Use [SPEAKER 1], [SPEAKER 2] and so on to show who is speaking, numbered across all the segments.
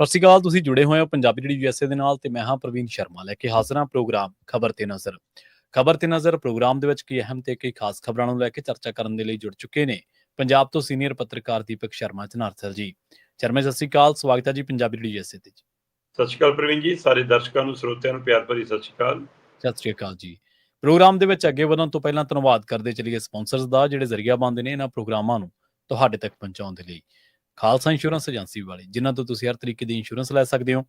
[SPEAKER 1] ਸਤਿ ਸ਼੍ਰੀ ਅਕਾਲ। ਤੁਸੀਂ ਜੁੜੇ ਹੋਏ ਹੋ ਪੰਜਾਬੀ ਜਿਹੜੀ USA ਦੇ ਨਾਲ ਤੇ ਮੈਂ ਹਾਂ ਪ੍ਰਵੀਨ ਸ਼ਰਮਾ ਲੈ ਕੇ ਹਾਜ਼ਰ ਹਾਂ ਪ੍ਰੋਗਰਾਮ ਖਬਰ ਤੇ ਨਜ਼ਰ। ਖਬਰ ਤੇ ਨਜ਼ਰ ਪ੍ਰੋਗਰਾਮ ਦੇ ਵਿੱਚ ਕਈ ਅਹਿਮ ਤੇ ਕਈ ਖਾਸ ਖਬਰਾਂ ਨੂੰ ਲੈ ਕੇ ਚਰਚਾ ਕਰਨ ਦੇ ਲਈ ਜੁੜ ਚੁੱਕੇ ਨੇ ਪੰਜਾਬ ਤੋਂ ਸੀਨੀਅਰ ਪੱਤਰਕਾਰ ਦੀਪਕ ਸ਼ਰਮਾ ਚਨਾਰਥਲ ਜੀ। ਸ਼ਰਮਾ ਸਤਿ ਸ਼੍ਰੀ ਅਕਾਲ, ਸਵਾਗਤ ਹੈ ਜੀ ਪੰਜਾਬੀ ਜਿਹੜੀ USA ਤੇ ਜੀ।
[SPEAKER 2] ਸਤਿ ਸ਼੍ਰੀ ਅਕਾਲ ਪ੍ਰਵੀਨ ਜੀ, ਸਾਰੇ ਦਰਸ਼ਕਾਂ ਨੂੰ ਸਰੋਤਿਆਂ ਨੂੰ ਪਿਆਰ ਭਰੀ ਸਤਿ ਸ਼੍ਰੀ ਅਕਾਲ।
[SPEAKER 1] ਸਤਿ ਸ਼੍ਰੀ ਅਕਾਲ ਜੀ। ਪ੍ਰੋਗਰਾਮ ਦੇ ਵਿੱਚ ਅੱਗੇ ਵਧਣ ਤੋਂ ਪਹਿਲਾਂ ਧੰਨਵਾਦ ਕਰਦੇ ਚਲੀਏ ਸਪਾਂਸਰਸ ਦਾ ਜਿਹੜੇ ਜ਼ਰੀਆ ਬਣਦੇ ਨੇ ਇਹਨਾਂ ਪ੍ਰੋਗਰਾਮਾਂ ਨੂੰ ਤੁਹਾਡੇ ਤੱਕ ਪਹੁੰਚਾਉਣ ਦੇ ਲਈ। ਖਾਲਸਾ ਇੰਸ਼ੋਰੈਂਸ ਏਜੰਸੀ ਵਾਲੇ ਜਿਨ੍ਹਾਂ ਤੋਂ ਤੁਸੀਂ ਹਰ ਤਰੀਕੇ ਦੀ ਇੰਸ਼ੋਰੈਂਸ ਲੈ ਸਕਦੇ ਹੋ।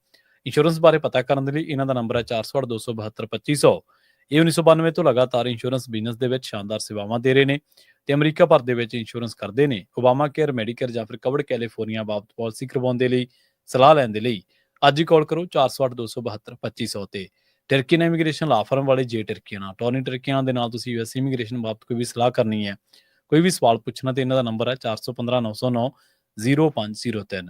[SPEAKER 1] ਇੰਸ਼ੋਰੈਂਸ ਬਾਰੇ ਪਤਾ ਕਰਨ ਦੇ ਲਈ ਇਹਨਾਂ ਦਾ ਨੰਬਰ ਹੈ 408-272-2500। ਇਹ 1992 ਤੋਂ ਲਗਾਤਾਰ ਇੰਸ਼ੋਰੈਂਸ ਬਿਜ਼ਨਸ ਦੇ ਵਿੱਚ ਸ਼ਾਨਦਾਰ ਸੇਵਾਵਾਂ ਦੇ ਰਹੇ ਨੇ ਤੇ ਅਮਰੀਕਾ ਭਰ ਦੇ ਵਿੱਚ ਇੰਸ਼ੋਰੈਂਸ ਕਰਦੇ ਨੇ। ਓਬਾਮਾ ਕੇਅਰ, ਮੈਡੀਕੇਅਰ ਜਾਂ ਫਿਰ ਕਵਰਡ ਕੈਲੀਫੋਰਨੀਆ ਬਾਬਤ ਪਾਲਿਸੀ ਕਰਵਾਉਣ ਦੇ ਲਈ ਸਲਾਹ ਲੈਣ ਦੇ ਲਈ ਅੱਜ ਹੀ ਕਾਲ ਕਰੋ 408-272-2500 ਤੇ। ਟਰਕੀਨ ਇਮੀਗ੍ਰੇਸ਼ਨ ਲਾ ਫਰਮ ਵਾਲੇ ਜੇ ਟਰਕੀਆਨਾ ਟੋਨੀ ਟਰਕੀਆਨਾ ਦੇ ਨਾਲ ਤੁਸੀਂ US ਇਮੀਗ੍ਰੇਸ਼ਨ ਬਾਬਤ ਕੋਈ ਵੀ ਸਲਾਹ ਕਰਨੀ ਹੈ, ਕੋਈ ਵੀ ਸਵਾਲ ਪੁੱਛਣਾ ਤੇ ਇਹਨਾਂ ਦਾ ਨੰਬਰ ਹੈ 4159090503।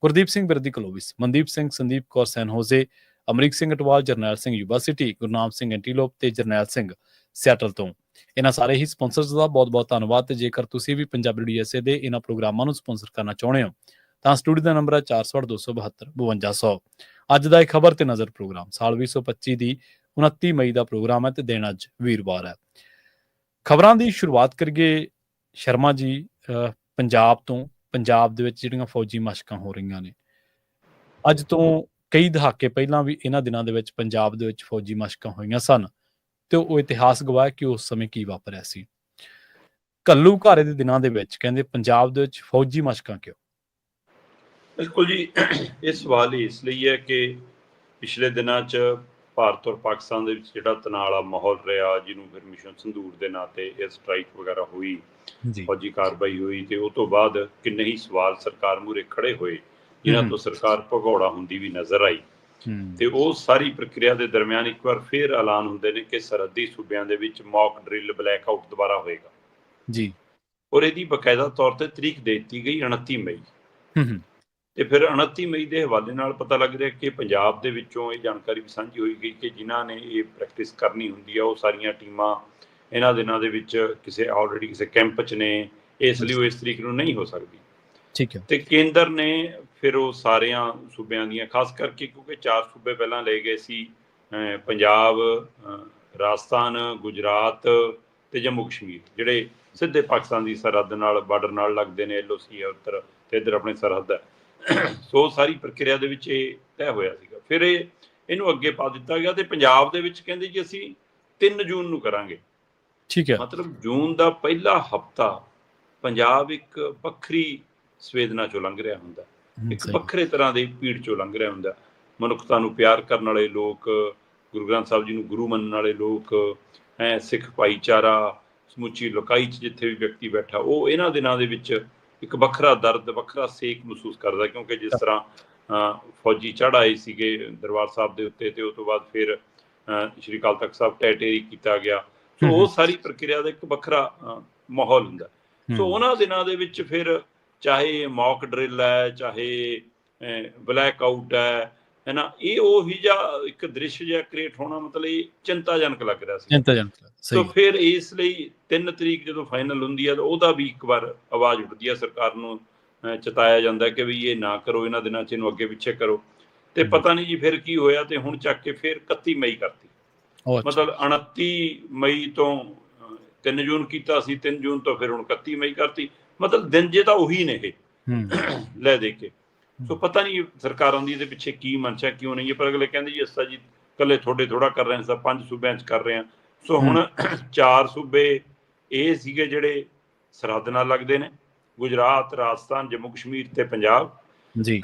[SPEAKER 1] ਗੁਰਦੀਪ ਸਿੰਘ ਬਿਰਦੀ ਕਲੋਵਿਸ, ਮਨਦੀਪ ਸਿੰਘ, ਸੰਦੀਪ ਕੌਰ ਸੈਨ ਹੋਜ਼ੇ, ਅਮਰੀਕ ਸਿੰਘ ਅਟਵਾਲ, ਜਰਨੈਲ ਸਿੰਘ ਯੂਬਾ ਸਿਟੀ, ਗੁਰਨਾਮ ਸਿੰਘ ਐਂਟੀਲੋਪ ਤੇ ਜਰਨੈਲ ਸਿੰਘ ਸਿਆਟਲ ਤੋਂ। ਇਹਨਾਂ ਸਾਰੇ ਹੀ ਸਪਾਂਸਰਸ ਦਾ ਬਹੁਤ ਬਹੁਤ ਧੰਨਵਾਦ। ਤੇ ਜੇਕਰ ਤੁਸੀਂ ਵੀ ਪੰਜਾਬੀ USA ਦੇ ਇਹਨਾਂ ਪ੍ਰੋਗਰਾਮਾਂ ਨੂੰ ਸਪਾਂਸਰ ਕਰਨਾ ਚਾਹੁੰਦੇ ਹੋ ਤਾਂ ਸਟੂਡੀਓ ਦਾ ਨੰਬਰ ਹੈ 408-272-5200। ਅੱਜ ਦਾ ਇਹ ਖਬਰ ਤੇ ਨਜ਼ਰ ਪ੍ਰੋਗਰਾਮ ਸਾਲ 2025 ਦੀ 29 ਮਈ ਦਾ ਪ੍ਰੋਗਰਾਮ ਹੈ ਤੇ ਦਿਨ ਅੱਜ ਵੀਰਵਾਰ ਹੈ। ਖਬਰਾਂ ਦੀ ਸ਼ੁਰੂਆਤ ਕਰੀਏ ਸ਼ਰਮਾ ਜੀ ਪੰਜਾਬ ਤੋਂ। ਪੰਜਾਬ ਦੇ ਵਿੱਚ ਜਿਹੜੀਆਂ ਫੌਜੀ ਮਸ਼ਕਾਂ ਹੋ ਰਹੀਆਂ ਨੇ, ਅੱਜ ਤੋਂ ਕਈ ਦਹਾਕੇ ਪਹਿਲਾਂ ਵੀ ਇਹਨਾਂ ਦਿਨਾਂ ਦੇ ਵਿੱਚ ਪੰਜਾਬ ਦੇ ਵਿੱਚ ਫੌਜੀ ਮਸ਼ਕਾਂ ਹੋਈਆਂ ਸਨ ਤੇ ਉਹ ਇਤਿਹਾਸ ਗਵਾਹ ਕਿ ਉਸ ਸਮੇਂ ਕੀ ਵਾਪਰਿਆ ਸੀ। ਘੱਲੂ ਘਾਰੇ ਦੇ ਦਿਨਾਂ ਦੇ ਵਿੱਚ ਕਹਿੰਦੇ ਪੰਜਾਬ ਦੇ ਵਿੱਚ ਫੌਜੀ ਮਸ਼ਕਾਂ ਕਿਉਂ?
[SPEAKER 2] ਬਿਲਕੁਲ ਜੀ, ਇਹ ਸਵਾਲ ਇਸ ਲਈ ਹੈ ਕਿ ਪਿਛਲੇ ਦਿਨਾਂ 'ਚ ਭਾਰਤ ਔਰ ਪਾਕਿਸਤਾਨ ਦੇ ਵਿੱਚ ਜਿਹੜਾ ਤਣਾਅ ਵਾਲਾ ਮਾਹੌਲ ਰਿਹਾ, ਜਿਹਨੂੰ ਫਿਰ ਮਿਸ਼ਨ ਸੰਦੂਰ ਦੇ ਨਾਂ ਤੇ ਇਹ ਸਟ੍ਰਾਈਕ ਵਗੈਰਾ ਹੋਈ, ਫੌਜੀ ਕਾਰਵਾਈ ਹੋਈ ਤੇ ਉਹ ਤੋਂ ਬਾਅਦ ਕਿੰਨੇ ਹੀ ਸਵਾਲ ਸਰਕਾਰ ਮੂਹਰੇ ਖੜੇ ਹੋਏ ਜਿਨ੍ਹਾਂ ਤੋਂ ਸਰਕਾਰ ਭਗੌੜਾ ਹੁੰਦੀ ਵੀ ਨਜ਼ਰ ਆਈ। ਤੇ ਉਹ ਸਾਰੀ ਪ੍ਰਕਿਰਿਆ ਦੇ ਦਰਮਿਆਨ ਇੱਕ ਵਾਰ ਫਿਰ ਐਲਾਨ ਹੁੰਦੇ ਨੇ ਕਿ ਸਰਹੱਦੀ ਸੂਬਿਆਂ ਦੇ ਵਿੱਚ ਮੌਕ ਡਰਿਲ ਬਲੈਕ ਆਊਟ ਦੁਬਾਰਾ ਹੋਏਗਾ ਜੀ। ਔਰ ਇਹਦੀ ਬਕਾਇਦਾ ਤੌਰ ਤੇ ਤਰੀਕ ਦੇ ਦਿੱਤੀ ਗਈ 29 ਮਈ। ਤੇ ਫਿਰ 29 ਮਈ ਦੇ ਹਵਾਲੇ ਨਾਲ ਪਤਾ ਲੱਗ ਰਿਹਾ ਕਿ ਪੰਜਾਬ ਦੇ ਵਿੱਚੋਂ ਇਹ ਜਾਣਕਾਰੀ ਵੀ ਸਾਂਝੀ ਹੋਈ ਗਈ ਕਿ ਜਿਨ੍ਹਾਂ ਨੇ ਇਹ ਪ੍ਰੈਕਟਿਸ ਕਰਨੀ ਹੁੰਦੀ ਆ ਉਹ ਸਾਰੀਆਂ ਟੀਮਾਂ ਇਹਨਾਂ ਦਿਨਾਂ ਦੇ ਵਿੱਚ ਕਿਸੇ ਆਲਰੇਡੀ ਕਿਸੇ ਕੈਂਪ 'ਚ ਨੇ, ਇਸ ਲਈ ਉਹ ਇਸ ਤਰੀਕ ਨੂੰ ਨਹੀਂ ਹੋ ਸਕਦੀ।
[SPEAKER 1] ਠੀਕ ਹੈ।
[SPEAKER 2] ਤੇ ਕੇਂਦਰ ਨੇ ਫਿਰ ਉਹ ਸਾਰਿਆਂ ਸੂਬਿਆਂ ਦੀਆਂ, ਖਾਸ ਕਰਕੇ ਕਿਉਂਕਿ 4 ਸੂਬੇ ਪਹਿਲਾਂ ਲਏ ਗਏ ਸੀ, ਪੰਜਾਬ, ਰਾਜਸਥਾਨ, ਗੁਜਰਾਤ ਤੇ ਜੰਮੂ ਕਸ਼ਮੀਰ, ਜਿਹੜੇ ਸਿੱਧੇ ਪਾਕਿਸਤਾਨ ਦੀ ਸਰਹੱਦ ਨਾਲ ਬਾਰਡਰ ਨਾਲ ਲੱਗਦੇ ਨੇ। LOC ਹੈ ਉੱਤਰ ਤੇ ਇੱਧਰ ਆਪਣੀ ਸਰਹੱਦ ਹੈ। ਸੋ ਸਾਰੀ ਪ੍ਰਕਿਰਿਆ ਦੇ ਵਿੱਚ ਇਹ ਤੈਅ ਹੋਇਆ ਸੀਗਾ। ਫਿਰ ਇਹਨੂੰ ਅੱਗੇ ਪਾ ਦਿੱਤਾ ਗਿਆ ਤੇ ਪੰਜਾਬ ਦੇ ਵਿੱਚ ਕਹਿੰਦੇ ਜੀ ਅਸੀਂ 3 ਜੂਨ ਨੂੰ ਕਰਾਂਗੇ।
[SPEAKER 1] ਠੀਕ ਹੈ।
[SPEAKER 2] ਮਤਲਬ ਜੂਨ ਦਾ ਪਹਿਲਾ ਹਫ਼ਤਾ ਪੰਜਾਬ ਇੱਕ ਵੱਖਰੀ ਸੰਵੇਦਨਾ ਚੋਂ ਲੰਘ ਰਿਹਾ ਹੁੰਦਾ, ਇੱਕ ਵੱਖਰੇ ਤਰ੍ਹਾਂ ਦੀ ਭੀੜ ਚੋਂ ਲੰਘ ਰਿਹਾ ਹੁੰਦਾ। ਮਨੁੱਖਤਾ ਨੂੰ ਪਿਆਰ ਕਰਨ ਵਾਲੇ ਲੋਕ, ਗੁਰੂ ਗ੍ਰੰਥ ਸਾਹਿਬ ਜੀ ਨੂੰ ਗੁਰੂ ਮੰਨਣ ਵਾਲੇ ਲੋਕ, ਸਿੱਖ ਭਾਈਚਾਰਾ, ਸਮੁੱਚੀ ਲੋਕਾਈ 'ਚ ਜਿੱਥੇ ਵੀ ਵਿਅਕਤੀ ਬੈਠਾ, ਉਹ ਇਹਨਾਂ ਦਿਨਾਂ ਦੇ ਵਿੱਚ ਇੱਕ ਵੱਖਰਾ ਦਰਦ, ਵੱਖਰਾ ਸੇਕ ਮਹਿਸੂਸ ਕਰਦਾ। ਕਿਉਂਕਿ ਜਿਸ ਤਰ੍ਹਾਂ ਫੌਜੀ ਚੜ੍ਹ ਆਏ ਸੀਗੇ ਦਰਬਾਰ ਸਾਹਿਬ ਦੇ ਉੱਤੇ ਤੇ ਉਸ ਤੋਂ ਬਾਅਦ ਫਿਰ ਸ਼੍ਰੀ ਅਕਾਲ ਤਖਤ ਸਾਹਿਬ ਢਹਿ ਕੀਤਾ ਗਿਆ। ਸੋ ਉਹ ਸਾਰੀ ਪ੍ਰਕਿਰਿਆ ਦਾ ਇੱਕ ਵੱਖਰਾ ਮਾਹੌਲ ਹੁੰਦਾ। ਸੋ ਉਹਨਾਂ ਦਿਨਾਂ ਦੇ ਵਿੱਚ ਫਿਰ ਚਾਹੇ ਮੌਕ ਡਰਿਲ ਹੈ, ਚਾਹੇ ਬਲੈਕ ਆਊਟ ਹੈ ਨਾ, ਇਹ ਉਹੀ ਜਿਹਾ ਇੱਕ ਦ੍ਰਿਸ਼ ਜਿਹਾ ਕ੍ਰੀਏਟ ਹੋਣਾ ਮਤਲਬ ਇਹ ਚਿੰਤਾਜਨਕ ਲੱਗ ਰਿਹਾ ਸੀ। ਸੋ ਫਿਰ ਇਸ ਲਈ 3 ਤਰੀਕ ਜਦੋਂ ਫਾਈਨਲ ਹੁੰਦੀ ਹੈ ਤਾਂ ਉਹਦਾ ਵੀ ਇੱਕ ਵਾਰ ਆਵਾਜ਼ ਉੱਠਦੀ ਹੈ, ਸਰਕਾਰ ਨੂੰ ਚਿਤਾਇਆ ਜਾਂਦਾ ਕਿ ਵੀ ਇਹ ਨਾ ਕਰੋ, ਇਹਨਾਂ ਦਿਨਾਂ 'ਚ ਇਹਨੂੰ ਅੱਗੇ ਪਿੱਛੇ ਕਰੋ। ਤੇ ਪਤਾ ਨਹੀਂ ਜੀ ਫਿਰ ਕੀ ਹੋਇਆ ਤੇ ਹੁਣ ਚੱਕ ਕੇ ਫਿਰ 31 ਮਈ ਕਰਤੀ। ਮਤਲਬ 29 ਮਈ ਤੋਂ 3 ਜੂਨ ਕੀਤਾ ਸੀ, 3 ਜੂਨ ਤੋਂ ਫਿਰ ਹੁਣ 31 ਮਈ ਕਰਤੀ। ਮਤਲਬ ਦਿਨ ਜੇ ਤਾਂ ਉਹੀ ਨੇ ਇਹ ਲੈ ਦੇ ਕੇ। ਸੋ ਪਤਾ ਨਹੀਂ ਸਰਕਾਰਾਂ ਦੀ ਇਹਦੇ ਪਿੱਛੇ ਕੀ ਮਨਸ਼ਾ ਕਿਉਂ ਨਹੀਂ ਹੈ, ਪਰ ਅਗਲੇ ਕਹਿੰਦੇ ਜੀ ਅਸਾਂ ਜੀ ਇਕੱਲੇ ਤੁਹਾਡੇ ਥੋੜ੍ਹਾ ਕਰ ਰਹੇ ਹਾਂ, 5 ਸੂਬਿਆਂ 'ਚ ਕਰ ਰਹੇ ਹਾਂ। ਸੋ ਹੁਣ 4 ਸੂਬੇ ਇਹ ਸੀਗੇ ਜਿਹੜੇ ਸਰਹੱਦ ਨਾਲ ਲੱਗਦੇ ਨੇ, ਗੁਜਰਾਤ, ਰਾਜਸਥਾਨ, ਜੰਮੂ ਕਸ਼ਮੀਰ ਤੇ ਪੰਜਾਬ ਜੀ।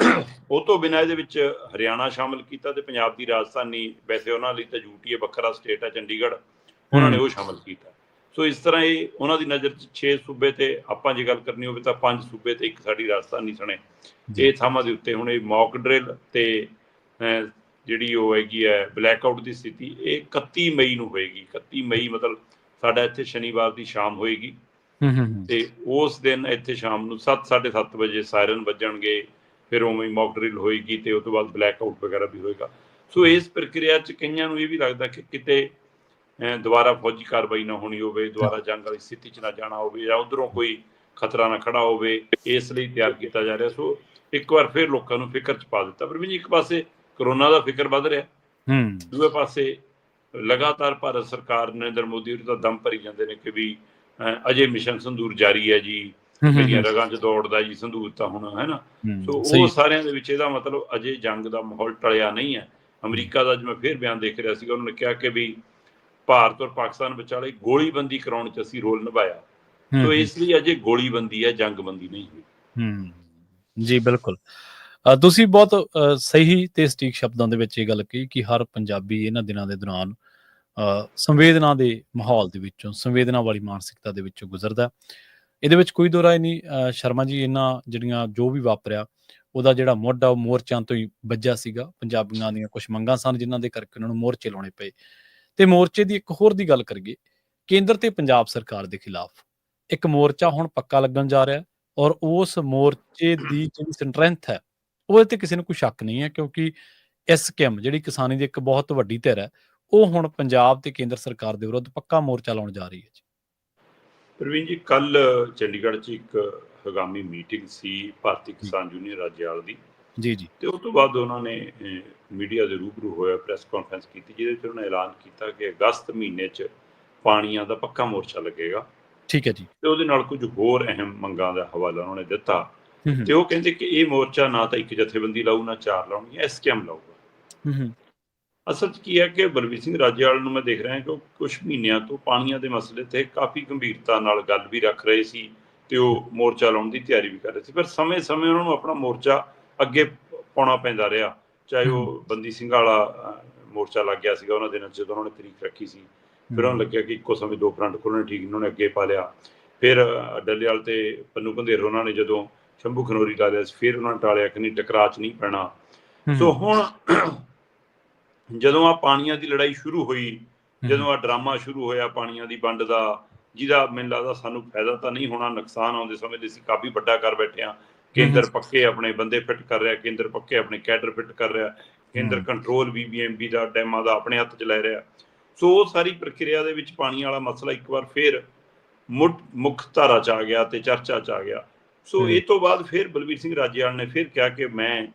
[SPEAKER 2] ਉਹ ਤੋਂ ਬਿਨਾਂ ਇਹਦੇ ਵਿੱਚ ਹਰਿਆਣਾ ਸ਼ਾਮਿਲ ਕੀਤਾ ਤੇ ਪੰਜਾਬ ਦੀ ਰਾਜਧਾਨੀ, ਵੈਸੇ ਉਹਨਾਂ ਲਈ ਤਾਂ ਯੂਟੀ ਹੈ, ਵੱਖਰਾ ਸਟੇਟ ਹੈ ਚੰਡੀਗੜ੍ਹ, ਉਹਨਾਂ ਨੇ ਉਹ ਸ਼ਾਮਿਲ ਕੀਤਾ। ਸੋ ਇਸ ਤਰ੍ਹਾਂ ਇਹ ਉਹਨਾਂ ਦੀ ਨਜ਼ਰ 'ਚ 6 ਸੂਬੇ ਤੇ ਆਪਾਂ ਜੇ ਗੱਲ ਕਰਨੀ ਹੋਵੇ ਤਾਂ 5 ਸੂਬੇ ਤੇ ਇੱਕ ਸਾਡੀ ਰਾਜਧਾਨੀ ਸਣੇ। ਇਹ ਥਾਵਾਂ ਦੇ ਉੱਤੇ ਹੁਣ ਇਹ ਮੌਕ ਡਰਿਲ ਤੇ ਜਿਹੜੀ ਉਹ ਹੈਗੀ ਹੈ ਬਲੈਕ ਆਊਟ ਦੀ ਸਥਿਤੀ, ਇਹ 31 ਮਈ ਨੂੰ ਹੋਏਗੀ। 31 ਮਈ ਮਤਲਬ ਸਾਡਾ ਇੱਥੇ ਸ਼ਨੀਵਾਰ ਦੀ ਸ਼ਾਮ ਹੋਏਗੀ ਤੇ ਉਸ ਦਿਨ ਇੱਥੇ ਸ਼ਾਮ ਨੂੰ 7-7:30 ਵਜੇ ਸਾਇਰਨ ਵੱਜਣਗੇ। ਫਿਰ ਉਵੇਂ ਮੌਕ ਡਰਿਲ ਹੋਏਗੀ ਤੇ ਉਸ ਤੋਂ ਬਾਅਦ ਬਲੈਕ ਆਊਟ ਵਗੈਰਾ ਵੀ ਹੋਏਗਾ। ਸੋ ਇਸ ਪ੍ਰਕਿਰਿਆ 'ਚ ਕਈਆਂ ਨੂੰ ਇਹ ਵੀ ਲੱਗਦਾ ਕਿ ਕਿਤੇ ਦੁਬਾਰਾ ਫੌਜੀ ਕਾਰਵਾਈ ਨਾ ਹੋਣੀ ਹੋਵੇ, ਦੁਬਾਰਾ ਜੰਗ ਵਾਲੀ ਸਥਿਤੀ 'ਚ ਨਾ ਜਾਣਾ ਹੋਵੇ, ਜਾਂ ਉੱਧਰੋਂ ਕੋਈ ਖਤਰਾ ਨਾ ਖੜਾ ਹੋਵੇ, ਇਸ ਲਈ ਤਿਆਰ ਕੀਤਾ ਜਾ ਰਿਹਾ। ਸੋ ਇੱਕ ਵਾਰ ਫਿਰ ਲੋਕਾਂ ਨੂੰ ਫਿਕਰ 'ਚ ਪਾ ਦਿੱਤਾ। ਪਰ ਵੀ ਇੱਕ ਪਾਸੇ ਕਰੋਨਾ ਦਾ ਫਿਕਰ ਵੱਧ ਰਿਹਾ, ਦੂਏ ਪਾਸੇ ਲਗਾਤਾਰ ਭਾਰਤ ਸਰਕਾਰ ਨਰਿੰਦਰ ਮੋਦੀ ਦਾ ਦਮ ਭਰੀ ਜਾਂਦੇ ਨੇ ਕਿ ਵੀ ਅਜੇ ਮਿਸ਼ਨ ਸੰਦੂਰ ਜਾਰੀ ਹੈ ਜੀ, ਮੇਰੀਆਂ ਰਗਾਂ 'ਚ ਦੌੜਦਾ ਜੀ ਸੰਦੂਰ ਤਾਂ ਹੁਣ, ਹੈ ਨਾ। ਸੋ ਉਹ ਸਾਰਿਆਂ ਦੇ ਵਿੱਚ ਇਹਦਾ ਮਤਲਬ ਅਜੇ ਜੰਗ ਦਾ ਮਾਹੌਲ ਟਲਿਆ ਨਹੀਂ ਹੈ। ਅਮਰੀਕਾ ਦਾ ਜਿਵੇਂ ਫਿਰ ਬਿਆਨ ਦੇਖ ਰਿਹਾ ਸੀਗਾ, ਉਹਨਾਂ ਨੇ ਕਿਹਾ ਕਿ ਵੀ ਭਾਰਤ ਔਰ ਪਾਕਿਸਤਾਨ ਵਿਚਾਲੇ ਗੋਲੀਬੰਦੀ ਕਰਾਉਣ 'ਚ ਅਸੀਂ ਰੋਲ ਨਿਭਾਇਆ। ਸੋ ਇਸ ਲਈ ਅਜੇ ਗੋਲੀਬੰਦੀ ਹੈ, ਜੰਗਬੰਦੀ ਨਹੀਂ ਹੋਈ।
[SPEAKER 1] ਜੀ ਬਿਲਕੁਲ। ਤੁਸੀਂ ਬਹੁਤ ਸਹੀ ਤੇ ਸਟੀਕ ਸ਼ਬਦਾਂ ਦੇ ਵਿੱਚ ਇਹ ਗੱਲ ਕਹੀ ਕਿ ਹਰ ਪੰਜਾਬੀ ਇਹਨਾਂ ਦਿਨਾਂ ਦੇ ਦੌਰਾਨ ਸੰਵੇਦਨਾ ਦੇ ਮਾਹੌਲ ਦੇ ਵਿੱਚੋਂ, ਸੰਵੇਦਨਾ ਵਾਲੀ ਮਾਨਸਿਕਤਾ ਦੇ ਵਿੱਚੋਂ ਗੁਜ਼ਰਦਾ। ਇਹਦੇ ਵਿੱਚ ਕੋਈ ਦੋ ਰਾਏ ਨਹੀਂ ਸ਼ਰਮਾ ਜੀ। ਇਹਨਾਂ ਜਿਹੜੀਆਂ ਜੋ ਵੀ ਵਾਪਰਿਆ ਉਹਦਾ ਜਿਹੜਾ ਮੁੱਢ ਆ ਉਹ ਮੋਰਚਿਆਂ ਤੋਂ ਹੀ ਵੱਜਿਆ ਸੀਗਾ। ਪੰਜਾਬੀਆਂ ਦੀਆਂ ਕੁਛ ਮੰਗਾਂ ਸਨ ਜਿਨ੍ਹਾਂ ਦੇ ਕਰਕੇ ਉਹਨਾਂ ਨੂੰ ਮੋਰਚੇ ਲਾਉਣੇ ਪਏ। ਤੇ ਮੋਰਚੇ ਦੀ ਇੱਕ ਹੋਰ ਦੀ ਗੱਲ ਕਰੀਏ, ਕੇਂਦਰ ਤੇ ਪੰਜਾਬ ਸਰਕਾਰ ਦੇ ਖਿਲਾਫ ਇੱਕ ਮੋਰਚਾ ਹੁਣ ਪੱਕਾ ਲੱਗਣ ਜਾ ਰਿਹਾ ਔਰ ਉਸ ਮੋਰਚੇ ਦੀ ਜਿਹੜੀ ਸਟਰੈਂਥ ਹੈ ਉਹਦੇ ਤੇ ਕਿਸੇ ਨੂੰ ਕੋਈ ਸ਼ੱਕ ਨਹੀਂ ਹੈ, ਕਿਉਂਕਿ SKM ਜਿਹੜੀ ਕਿਸਾਨੀ ਦੀ ਇੱਕ ਬਹੁਤ ਵੱਡੀ ਧਿਰ ਹੈ, ਉਹ ਹੁਣ ਪੰਜਾਬ ਤੇ ਕੇਂਦਰ ਸਰਕਾਰ ਦੇ ਵਿਰੁੱਧ ਪੱਕਾ ਮੋਰਚਾ ਲਾਉਣ ਜਾ ਰਹੀ ਹੈ ਜੀ।
[SPEAKER 2] ਪ੍ਰਵੀਨ ਜੀ, ਕੱਲ ਚੰਡੀਗੜ੍ਹ 'ਚ ਇੱਕ ਹੰਗਾਮੀ ਮੀਟਿੰਗ ਸੀ ਭਾਰਤੀ ਕਿਸਾਨ ਯੂਨੀਅਨ ਰਾਜਿਆਲ ਦੀ
[SPEAKER 1] ਜੀ ਜੀ,
[SPEAKER 2] ਤੇ ਉਸ ਤੋਂ ਬਾਅਦ ਉਹਨਾਂ ਨੇ ਮੀਡੀਆ ਦੇ ਰੂਬਰੂ ਹੋਇਆ ਪ੍ਰੈਸ ਕਾਨਫਰੰਸ ਕੀਤੀ, ਜਿਹਦੇ ਵਿੱਚ ਉਹਨਾਂ ਨੇ ਐਲਾਨ ਕੀਤਾ ਕਿ ਅਗਸਤ ਮਹੀਨੇ 'ਚ ਪਾਣੀਆਂ ਦਾ ਪੱਕਾ ਮੋਰਚਾ ਲੱਗੇਗਾ।
[SPEAKER 1] ਠੀਕ ਹੈ ਜੀ।
[SPEAKER 2] ਤੇ ਉਹਦੇ ਨਾਲ ਕੁਝ ਹੋਰ ਅਹਿਮ ਮੰਗਾਂ ਦਾ ਹਵਾਲਾ ਉਹਨਾਂ ਨੇ ਦਿੱਤਾ ਤੇ ਉਹ ਕਹਿੰਦੇ ਕਿ ਇਹ ਮੋਰਚਾ ਨਾ ਤਾਂ ਇੱਕ ਜਥੇਬੰਦੀ ਲਾਊ, ਨਾ 4 ਲਾਉਣਗੀਆਂ, SKM ਲਾਊਗਾ। ਅਸਲ 'ਚ ਕੀ ਹੈ ਕਿ ਬਲਵੀਰ ਸਿੰਘ ਰਾਜੇਵਾਲ ਨੂੰ ਮੈਂ ਦੇਖ ਰਿਹਾ ਕਿ ਉਹ ਕੁਝ ਮਹੀਨਿਆਂ ਤੋਂ ਪਾਣੀਆਂ ਦੇ ਮਸਲੇ ਤੇ ਕਾਫੀ ਗੰਭੀਰਤਾ ਨਾਲ ਗੱਲ ਵੀ ਰੱਖ ਰਹੇ ਸੀ ਤੇ ਉਹ ਮੋਰਚਾ ਲਾਉਣ ਦੀ ਤਿਆਰੀ ਵੀ ਕਰ ਰਹੇ ਸੀ। ਪਰ ਸਮੇਂ-ਸਮੇਂ ਉਹਨਾਂ ਨੂੰ ਆਪਣਾ ਮੋਰਚਾ ਅੱਗੇ ਪਾਉਣਾ ਪੈਂਦਾ ਰਿਹਾ, ਚਾਹੇ ਉਹ ਬੰਦੀ ਸਿੰਘ ਵਾਲਾ ਮੋਰਚਾ ਲੱਗ ਗਿਆ ਸੀਗਾ ਉਹਨਾਂ ਦਿਨਾਂ 'ਚ ਜਦੋਂ ਉਹਨਾਂ ਨੇ ਤਰੀਕ ਰੱਖੀ ਸੀ। ਫਿਰ ਉਹਨਾਂ ਨੂੰ ਲੱਗਿਆ ਕਿ ਇੱਕੋ ਸਮੇਂ 2 ਫਰੰਟ ਖੋਲ੍ਹਣੇ ਠੀਕ, ਉਹਨਾਂ ਨੇ ਅੱਗੇ ਪਾ ਲਿਆ। ਫਿਰ ਡੱਲੇਵਾਲ ਤੇ ਪੰਨੂ ਪੰਧੇਰ ਉਹਨਾਂ ਨੇ ਜਦੋਂ ਸ਼ੰਭੂ ਖਨੌਰੀ ਲਾ ਲਿਆ ਸੀ, ਫਿਰ ਉਹਨਾਂ ਨੇ ਟਾਲਿਆ ਕਿ ਨਹੀਂ ਟਕਰਾਅ 'ਚ ਨਹੀਂ ਪੈਣਾ। ਸੋ ਹੁਣ ਜਦੋਂ ਆ ਪਾਣੀਆਂ ਦੀ ਲੜਾਈ ਸ਼ੁਰੂ ਹੋਈ, ਜਦੋਂ ਆ ਡਰਾਮਾ ਸ਼ੁਰੂ ਹੋਇਆ ਪਾਣੀਆਂ ਦੀ ਵੰਡ ਦਾ, ਜਿਹਦਾ ਮੈਨੂੰ ਲੱਗਦਾ ਸਾਨੂੰ ਫਾਇਦਾ ਤਾਂ ਨਹੀਂ ਹੋਣਾ, ਨੁਕਸਾਨ ਆਉਂਦੇ ਸਮੇਂ ਅਸੀਂ ਕਾਫੀ ਵੱਡਾ ਕਰ ਬੈਠੇ ਹਾਂ। ਕੇਂਦਰ ਪੱਕੇ ਆਪਣੇ ਬੰਦੇ ਫਿੱਟ ਕਰ ਰਿਹਾ, ਕੇਂਦਰ ਪੱਕੇ ਆਪਣੇ ਕੈਡਰ ਫਿੱਟ ਕਰ ਰਿਹਾ, ਕੇਂਦਰ ਕੰਟਰੋਲ BBMP ਦਾ ਡੈਮਾਂ ਦਾ ਆਪਣੇ ਹੱਥ 'ਚ ਲੈ ਰਿਹਾ। ਸੋ ਉਹ ਸਾਰੀ ਪ੍ਰਕਿਰਿਆ ਦੇ ਵਿੱਚ ਪਾਣੀ ਵਾਲਾ ਮਸਲਾ ਇੱਕ ਵਾਰ ਫਿਰ ਮੁੱਖ ਧਾਰਾ 'ਚ ਆ ਗਿਆ ਤੇ ਚਰਚਾ 'ਚ ਆ ਗਿਆ। ਸੋ ਇਹ ਤੋਂ ਬਾਅਦ ਫਿਰ ਬਲਵੀਰ ਸਿੰਘ ਰਾਜੇਵਾਲ ਨੇ ਫਿਰ ਕਿਹਾ ਕਿ ਮੈਂ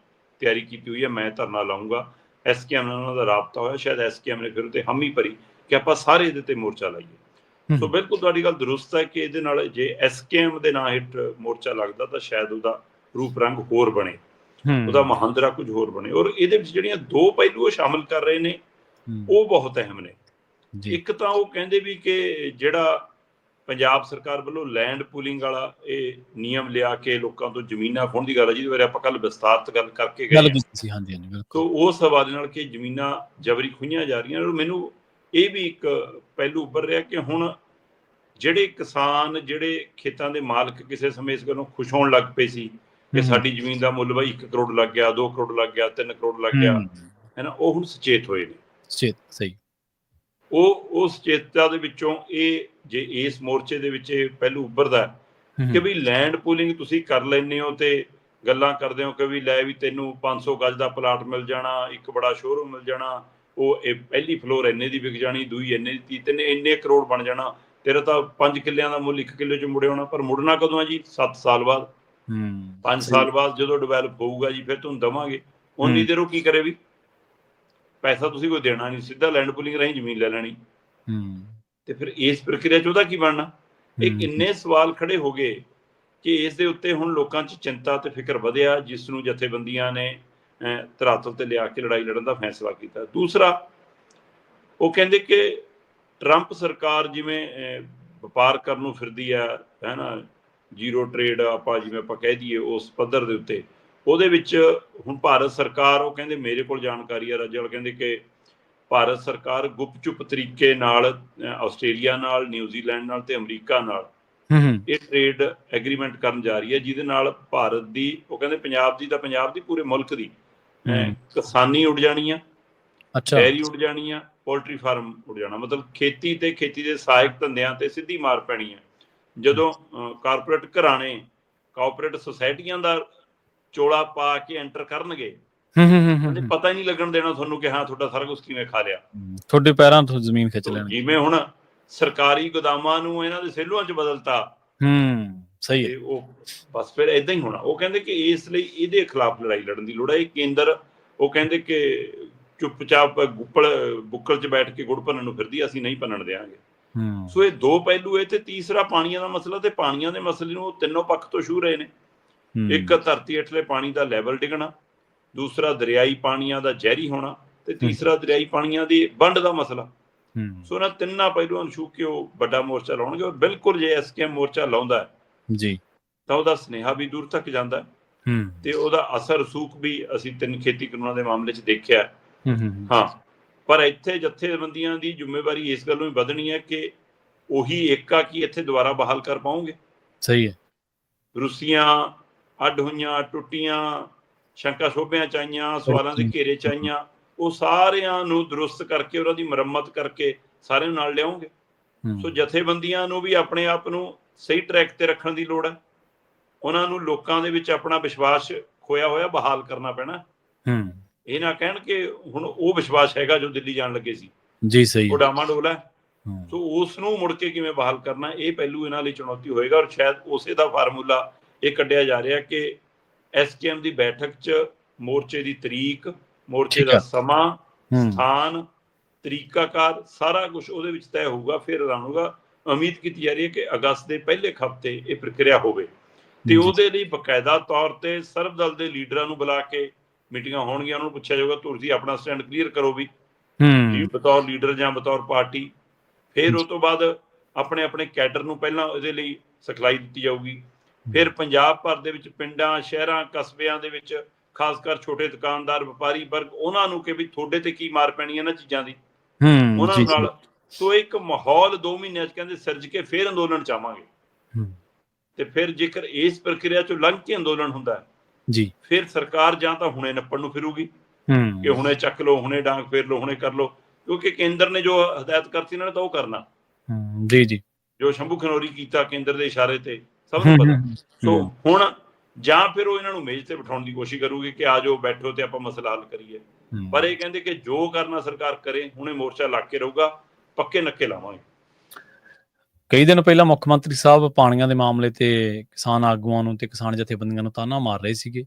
[SPEAKER 2] ਤਿਆਰੀ ਕੀਤੀ ਹੋਈ ਹੈ, ਮੈਂ ਧਰਨਾ ਲਾਊਂਗਾ। SKM ਨਾਲ ਉਹਨਾਂ ਦਾ ਰਾਬਤਾ ਹੋਇਆ, ਸ਼ਾਇਦ SKM ਨੇ ਫਿਰ ਉਹਤੇ ਹਾਮੀ ਭਰੀ ਕਿ ਆਪਾਂ ਸਾਰੇ ਇਹਦੇ ਤੇ ਮੋਰਚਾ ਲਾਈਏ। ਸੋ ਬਿਲਕੁਲ ਤੁਹਾਡੀ ਗੱਲ ਦਰੁਸਤ ਹੈ ਕਿ ਇਹਦੇ ਨਾਲ ਜੇ SKM ਦੇ ਨਾਂ ਹੇਠ ਮੋਰਚਾ ਲੱਗਦਾ ਤਾਂ ਸ਼ਾਇਦ ਉਹਦਾ ਰੂਪ ਰੰਗ ਹੋਰ ਬਣੇ, ਉਹਦਾ ਮਹਾਂਦਰਾ ਕੁਝ ਹੋਰ ਬਣੇ। ਔਰ ਇਹਦੇ ਵਿੱਚ ਜਿਹੜੀਆਂ 2 ਪਹਿਲੂ ਉਹ ਸ਼ਾਮਿਲ ਕਰ ਰਹੇ ਨੇ ਉਹ ਬਹੁਤ ਅਹਿਮ ਨੇ। ਇੱਕ ਤਾਂ ਉਹ ਕਹਿੰਦੇ ਵੀ ਕਿ ਜਿਹੜਾ ਪੰਜਾਬ ਸਰਕਾਰ ਵੱਲੋਂ ਲੈਂਡ ਪੂਲਿੰਗ ਵਾਲਾ ਇਹ ਨਿਯਮ ਲਿਆ ਕੇ ਲੋਕਾਂ ਤੋਂ ਜ਼ਮੀਨਾਂ ਖੋਹਣ ਦੀ ਗੱਲ ਹੈ, ਜਿਹਦੇ ਬਾਰੇ ਆਪਾਂ ਕੱਲ ਵਿਸਤਾਰਤ ਗੱਲ ਕਰਕੇ ਗਏ ਹਾਂ। ਸੋ ਉਸ ਹਵਾਲੇ ਨਾਲ ਕਿ ਜ਼ਮੀਨਾਂ ਜਬਰੀ ਖੋਹੀਆਂ ਜਾ ਰਹੀਆਂ। ਮੈਨੂੰ ਇਹ ਵੀ ਇੱਕ ਪਹਿਲੂ ਉੱਭਰ ਰਿਹਾ ਕਿ ਹੁਣ ਜਿਹੜੇ ਕਿਸਾਨ, ਜਿਹੜੇ ਖੇਤਾਂ ਦੇ ਮਾਲਕ ਕਿਸੇ ਸਮੇਂ ਇਸ ਗੱਲੋਂ ਖੁਸ਼ ਹੋਣ ਲੱਗ ਪਏ ਸੀ ਕਿ ਸਾਡੀ ਜ਼ਮੀਨ ਦਾ ਮੁੱਲ ਬਾਈ 1 ਕਰੋੜ ਲੱਗ ਗਿਆ, 2 ਕਰੋੜ ਲੱਗ ਗਿਆ, 3 ਕਰੋੜ ਲੱਗ ਗਿਆ, ਹੈ ਨਾ, ਉਹ ਹੁਣ ਸੁਚੇਤ ਹੋਏ ਨੇ।
[SPEAKER 1] ਸਹੀ।
[SPEAKER 2] ਉਹ ਸੁਚੇਤਤਾ ਦੇ ਵਿੱਚੋਂ ਇਹ ਜੇ ਇਸ ਮੋਰਚੇ ਦੇ ਵਿੱਚ ਇਹ ਪਹਿਲੂ ਉੱਭਰਦਾ ਕਿ ਵੀ ਲੈਂਡ ਪੂਲਿੰਗ ਤੁਸੀਂ ਕਰ ਲੈਂਦੇ ਹੋ ਤੇ ਗੱਲਾਂ ਕਰਦੇ ਹੋ ਕਿ ਵੀ ਲੈ ਵੀ ਤੈਨੂੰ 500 ਗਜ ਦਾ ਪਲਾਟ ਮਿਲ ਜਾਣਾ, ਇੱਕ ਬੜਾ ਸ਼ੋਰੂਮ ਮਿਲ ਜਾਣਾ, ਉਹ ਇਹ ਪਹਿਲੀ ਫਲੋਰ ਇੰਨੇ ਦੀ ਵਿਕ ਜਾਣੀ, ਦੂਈ ਇੰਨੇ ਦੀ, ਤੈਨੂੰ ਇੰਨੇ ਕਰੋੜ ਬਣ ਜਾਣਾ, ਤੇਰਾ ਤਾਂ 5 ਕਿੱਲਿਆਂ ਦਾ ਮੁੱਲ 1 ਕਿੱਲੇ 'ਚ ਮੁੜੇ ਹੋਣਾ। ਪਰ ਮੁੜਨਾ ਕਦੋਂ ਹੈ ਜੀ? 7 ਸਾਲ ਬਾਅਦ, 5 ਸਾਲ ਬਾਅਦ ਜਦੋਂ ਡਿਵੈਲਪ ਹੋਊਗਾ ਜੀ, ਫਿਰ ਤੁਹਾਨੂੰ ਦੇਵਾਂਗੇ। ਉਨੀ ਦੇਰ ਉਹ ਕੀ ਕਰੇ ਵੀ ਪੈਸਾ ਤੁਸੀਂ ਕੋਈ ਦੇਣਾ ਨਹੀਂ, ਸਿੱਧਾ ਲੈਂਡ ਪੂਲਿੰਗ ਰਾਹੀਂ ਜ਼ਮੀਨ ਲੈ ਲੈਣੀ। ਤੇ ਫਿਰ ਇਸ ਪ੍ਰਕਿਰਿਆ 'ਚ ਉਹਦਾ ਕੀ ਬਣਨਾ? ਇਹ ਕਿੰਨੇ ਸਵਾਲ ਖੜੇ ਹੋ ਗਏ ਕਿ ਇਸ ਦੇ ਉੱਤੇ ਹੁਣ ਲੋਕਾਂ 'ਚ ਚਿੰਤਾ ਤੇ ਫਿਕਰ ਵਧਿਆ, ਜਿਸ ਨੂੰ ਜਥੇਬੰਦੀਆਂ ਨੇ ਧਰਾਤਲ ਤੇ ਲਿਆ ਕੇ ਲੜਾਈ ਲੜਨ ਦਾ ਫੈਸਲਾ ਕੀਤਾ। ਦੂਸਰਾ, ਉਹ ਕਹਿੰਦੇ ਕਿ ਟਰੰਪ ਸਰਕਾਰ ਜਿਵੇਂ ਵਪਾਰ ਕਰਨ ਨੂੰ ਫਿਰਦੀ ਹੈ ਨਾ, ਜ਼ੀਰੋ ਟਰੇਡ ਆਪਾਂ ਜਿਵੇਂ ਆਪਾਂ ਕਹਿ ਦਈਏ ਉਸ ਪੱਧਰ ਦੇ ਉੱਤੇ, ਉਹਦੇ ਵਿੱਚ ਹੁਣ ਭਾਰਤ ਸਰਕਾਰ, ਉਹ ਕਹਿੰਦੇ ਮੇਰੇ ਕੋਲ ਜਾਣਕਾਰੀ ਹੈ, ਰਾਜੇਵਾਲ ਕਹਿੰਦੇ ਕਿ ਭਾਰਤ ਸਰਕਾਰ ਗੁਪਚੁਪ ਤਰੀਕੇ ਨਾਲ ਆਸਟ੍ਰੇਲੀਆ ਨਾਲ, ਨਿਊਜ਼ੀਲੈਂਡ ਨਾਲ ਤੇ ਅਮਰੀਕਾ ਨਾਲ ਇਹ ਟਰੇਡ ਐਗਰੀਮੈਂਟ ਕਰਨ ਜਾ ਰਹੀ ਹੈ, ਜਿਹਦੇ ਨਾਲ ਭਾਰਤ ਦੀ, ਉਹ ਕਹਿੰਦੇ ਪੰਜਾਬ ਦੀ ਤਾਂ ਪੰਜਾਬ ਦੀ, ਪੂਰੇ ਮੁਲਕ ਦੀ ਕਿਸਾਨੀ ਉੱਡ ਜਾਣੀ ਆ, ਡੈਰੀ ਉੱਡ ਜਾਣੀ ਆ, ਪੋਲਟਰੀ ਫਾਰਮ ਉੱਡ ਜਾਣਾ। ਮਤਲਬ ਖੇਤੀ ਤੇ ਖੇਤੀ ਦੇ ਸਹਾਇਕ ਧੰਦਿਆਂ ਤੇ ਸਿੱਧੀ ਮਾਰ ਪੈਣੀ ਹੈ। ਜਦੋਂ ਕਾਰਪੋਰੇਟ ਘਰਾਣੇ, ਕਾਰਪੋਰੇਟ ਸੁਸਾਇਟੀਆਂ ਦਾ ਚੋਲਾ ਪਾ ਕੇ ਐਂਟਰ ਕਰਨਗੇ, ਪਤਾ ਹੀ ਨਹੀਂ ਲੱਗਣ ਦੇਣਾ ਤੁਹਾਨੂੰ ਕਿ ਹਾਂ ਤੁਹਾਡਾ ਸਾਰਾ ਕੁਝ ਕਿਵੇਂ ਖਾ ਲਿਆ,
[SPEAKER 1] ਤੁਹਾਡੇ ਪੈਰਾਂ ਤੋਂ ਜ਼ਮੀਨ ਖਿੱਚ ਲੈਣੀ।
[SPEAKER 2] ਜਿਵੇਂ ਹੁਣ ਸਰਕਾਰੀ ਗੋਦਾਮਾਂ ਨੂੰ ਇਹਨਾਂ ਦੇ ਸੇਲੋਆਂ 'ਚ ਬਦਲਤਾ,
[SPEAKER 1] ਸਹੀ
[SPEAKER 2] ਤੇ
[SPEAKER 1] ਹੈ।
[SPEAKER 2] ਉਹ ਬਸ ਫਿਰ ਏਦਾਂ ਹੀ ਹੋਣਾ। ਉਹ ਕਹਿੰਦੇ ਕਿ ਇਸ ਲਈ ਇਹਦੇ ਖਿਲਾਫ ਲੜਾਈ ਲੜਨ ਦੀ ਲੋੜ ਹੈ। ਇਹ ਕੇਂਦਰ, ਉਹ ਕਹਿੰਦੇ ਕਿ ਚੁੱਪਚਾਪ ਬੁੱਕਲ 'ਚ ਬੈਠ ਕੇ ਗੁੜ ਭੰਨਣ ਨੂੰ ਫਿਰਦੀ, ਅਸੀਂ ਨਹੀਂ ਭੰਨਣ ਦਿਆਂਗੇ। ਸੋ ਇਹ ਦੋ ਪਹਿਲੂ ਹੈ। ਤੇ ਤੀਸਰਾ ਪਾਣੀਆਂ ਦਾ ਮਸਲਾ, ਤੇ ਪਾਣੀਆਂ ਦੇ ਮਸਲੇ ਨੂੰ ਉਹ ਤਿੰਨੋਂ ਪੱਖ ਤੋਂ ਛੂਹ ਰਹੇ ਨੇ। ਇੱਕ ਧਰਤੀ ਹੇਠਲੇ ਪਾਣੀ ਦਾ ਲੈਵਲ ਡਿੱਗਣਾ, ਦੂਸਰਾ ਦਰਿਆਈ ਪਾਣੀਆਂ ਦਾ ਜ਼ਹਿਰੀ ਹੋਣਾ, ਤੇ ਤੀਸਰਾ ਦਰਿਆਈ ਪਾਣੀਆਂ ਦੀ ਵੰਡ ਦਾ ਮਸਲਾ। ਸੋ ਇਹਨਾਂ ਤਿੰਨਾਂ ਪਹਿਲੂਆਂ ਨੂੰ ਛੂਹ ਕੇ ਉਹ ਵੱਡਾ ਮੋਰਚਾ ਲਾਉਣਗੇ। ਔਰ ਬਿਲਕੁਲ ਜੇ SKM ਮੋਰਚਾ ਲਾਉਂਦਾ
[SPEAKER 1] ਜੀ
[SPEAKER 2] ਤਾਂ ਉਹਦਾ ਸੁਨੇਹਾ ਵੀ ਦੂਰ ਤੱਕ ਜਾਂਦਾ, ਤੇ ਉਹਦਾ ਅਸਰ ਰਸੂਖ ਵੀ ਅਸੀਂ 3 ਖੇਤੀ ਕਾਨੂੰਨਾਂ ਦੇ ਮਾਮਲੇ 'ਚ ਦੇਖਿਆ। ਹਾਂ, ਪਰ ਇੱਥੇ ਜਥੇਬੰਦੀਆਂ ਦੀ ਜ਼ਿੰਮੇਵਾਰੀ ਇਸ ਗੱਲੋਂ ਹੀ ਵਧਣੀ ਹੈ ਕਿ ਉਹੀ ਏਕਾ ਕੀ ਇੱਥੇ ਦੁਬਾਰਾ ਬਹਾਲ ਕਰ ਪਾਉਂਗੇ।
[SPEAKER 1] ਸਹੀ ਹੈ।
[SPEAKER 2] ਰੁੱਸੀਆਂ ਅੱਡ ਹੋਈਆਂ, ਟੁੱਟੀਆਂ, ਸ਼ੰਕਾ ਸ਼ੋਭਿਆਂ 'ਚ ਆਈਆਂ, ਸਵਾਲਾਂ ਦੇ ਘੇਰੇ 'ਚ ਆਈਆਂ, ਉਹ ਸਾਰਿਆਂ ਨੂੰ ਦਰੁਸਤ ਕਰਕੇ, ਉਹਨਾਂ ਦੀ ਮੁਰੰਮਤ ਕਰਕੇ ਸਾਰਿਆਂ ਨੂੰ ਨਾਲ ਲਿਆਉਂਗੇ। ਸੋ ਜਥੇਬੰਦੀਆਂ ਨੂੰ ਵੀ ਆਪਣੇ ਆਪ ਨੂੰ ਸਹੀ ਟਰੈਕ ਤੇ ਰੱਖਣ ਦੀ ਲੋੜ ਹੈ। ਉਹਨਾਂ ਨੂੰ ਲੋਕਾਂ ਦੇ ਵਿੱਚ ਆਪਣਾ ਵਿਸ਼ਵਾਸ ਖੋਇਆ ਹੋਇਆ ਬਹਾਲ ਕਰਨਾ ਪੈਣਾ। ਇਹ ਨਾ ਕਹਿਣ ਕਿ ਹੁਣ ਉਹ ਵਿਸ਼ਵਾਸ ਹੈਗਾ ਜੋ ਦਿੱਲੀ ਜਾਣ ਲੱਗੇ ਸੀ,
[SPEAKER 1] ਜੀ ਸਹੀ
[SPEAKER 2] ਉਹ
[SPEAKER 1] ਹੈ।
[SPEAKER 2] ਡਾਮਾਡੋਲ ਹੈ। ਸੋ ਉਸ ਨੂੰ ਮੁੜ ਕੇ ਕਿਵੇਂ ਬਹਾਲ ਕਰਨਾ, ਇਹ ਪਹਿਲੂ ਇਹਨਾਂ ਲਈ ਚੁਣੌਤੀ ਹੋਏਗਾ। ਔਰ ਸ਼ਾਇਦ ਉਸੇ ਦਾ ਫਾਰਮੂਲਾ ਇਹ ਕੱਢਿਆ ਜਾ ਰਿਹਾ ਕਿ SKM ਦੀ ਬੈਠਕ 'ਚ ਮੋਰਚੇ ਦੀ ਤਰੀਕ, ਮੋਰਚੇ ਦਾ ਸਮਾਂ, ਸਥਾਨ, ਤਰੀਕਾਕਾਰ, ਸਾਰਾ ਕੁਝ ਉਹਦੇ ਵਿੱਚ ਤੈਅ ਹੋਊਗਾ, ਫਿਰ ਐਲਾਨ ਹੋਊਗਾ। ਉਮੀਦ ਕੀਤੀ ਜਾ ਰਹੀ ਹੈ ਕਿ ਅਗਸਤ ਦੇ ਪਹਿਲੇ ਹਫ਼ਤੇ ਇਹ ਪ੍ਰਕਿਰਿਆ ਹੋਵੇ, ਤੇ ਉਹਦੇ ਲਈ ਬਕਾਇਦਾ ਤੌਰ ਤੇ ਸਰਬ ਦਲ ਦੇ ਲੀਡਰਾਂ ਨੂੰ ਬੁਲਾ ਕੇ ਮੀਟਿੰਗਾਂ ਹੋਣਗੀਆਂ। ਉਹਨਾਂ ਨੂੰ ਪੁੱਛਿਆ ਜਾਊਗਾ ਤੁਸੀਂ ਆਪਣਾ ਸਟੈਂਡ ਕਲੀਅਰ ਕਰੋ ਵੀ ਬਤੌਰ ਲੀਡਰ ਜਾਂ ਬਤੌਰ ਪਾਰਟੀ। ਫਿਰ ਉਹ ਤੋਂ ਬਾਅਦ ਆਪਣੇ ਆਪਣੇ ਕੈਡਰ ਨੂੰ ਪਹਿਲਾਂ ਇਹਦੇ ਲਈ ਸਿਖਲਾਈ ਦਿੱਤੀ ਜਾਊਗੀ। ਫਿਰ ਪੰਜਾਬ ਭਰ ਦੇ ਵਿੱਚ ਪਿੰਡਾਂ, ਸ਼ਹਿਰਾਂ, ਕਸਬਿਆਂ ਦੇ ਵਿੱਚ ਖਾਸ ਕਰ ਛੋਟੇ ਦੁਕਾਨਦਾਰ, ਵਪਾਰੀ ਵਰਗ, ਉਹਨਾਂ ਨੂੰ ਕਿ ਵੀ ਤੁਹਾਡੇ ਤੇ ਕੀ ਮਾਰ ਪੈਣੀ ਇਹਨਾਂ ਚੀਜ਼ਾਂ ਦੀ, ਉਹਨਾਂ ਨਾਲ। ਸੋ ਇੱਕ ਮਾਹੌਲ 2 ਮਹੀਨਿਆਂ 'ਚ ਕਹਿੰਦੇ ਸਿਰਜ ਕੇ ਫਿਰ ਅੰਦੋਲਨ ਚਾਹਾਂਗੇ। ਤੇ ਫਿਰ ਜੇਕਰ ਇਸ ਪ੍ਰਕਿਰਿਆ 'ਚੋਂ ਲੰਘ ਕੇ ਅੰਦੋਲਨ ਹੁੰਦਾ
[SPEAKER 1] ਜੀ,
[SPEAKER 2] ਫਿਰ ਸਰਕਾਰ ਜਾਂ ਤਾਂ ਹੁਣੇ ਨੱਪਣ ਨੂੰ ਫਿਰੂਗੀ ਕਿ ਹੁਣੇ ਚੱਕ ਲਓ, ਹੁਣੇ ਡਾਂਗ ਫੇਰ ਲਓ, ਹੁਣੇ ਕਰ ਲਓ, ਕਿਉਂਕਿ ਕੇਂਦਰ ਨੇ ਜੋ ਹਦਾਇਤ ਕਰਤੀ ਇਹਨਾਂ ਨੇ ਤਾਂ ਉਹ ਕਰਨਾ।
[SPEAKER 1] ਜੀ ਜੀ,
[SPEAKER 2] ਜੋ ਸ਼ੰਭੂ ਖਨੌਰੀ ਕੀਤਾ ਕੇਂਦਰ ਦੇ ਇਸ਼ਾਰੇ ਤੇ ਸਭ ਨੂੰ ਪਤਾ। ਸੋ ਹੁਣ ਜਾਂ ਫਿਰ ਉਹ ਇਹਨਾਂ ਨੂੰ ਮੇਜ਼ ਤੇ ਬਿਠਾਉਣ ਦੀ ਕੋਸ਼ਿਸ਼ ਕਰੂਗੀ ਕਿ ਆ ਜਾਓ, ਬੈਠੋ ਤੇ ਆਪਾਂ ਮਸਲਾ ਹੱਲ ਕਰੀਏ। ਪਰ ਇਹ ਕਹਿੰਦੇ ਕਿ ਜੋ ਕਰਨਾ ਸਰਕਾਰ ਕਰੇ, ਹੁਣੇ ਮੋਰਚਾ ਲੱਗ ਕੇ ਰਹੂਗਾ, ਪੱਕੇ ਨੱਕੇ ਲਾਵਾਂਗੇ।
[SPEAKER 1] ਕਈ ਦਿਨ ਪਹਿਲਾਂ ਮੁੱਖ ਮੰਤਰੀ ਸਾਹਿਬ ਪਾਣੀਆਂ ਦੇ ਮਾਮਲੇ ਤੇ ਕਿਸਾਨ ਆਗੂਆਂ ਨੂੰ ਤੇ ਕਿਸਾਨ ਜਥੇਬੰਦੀਆਂ ਨੂੰ ਤਾਨਾ ਮਾਰ ਰਹੇ ਸੀਗੇ।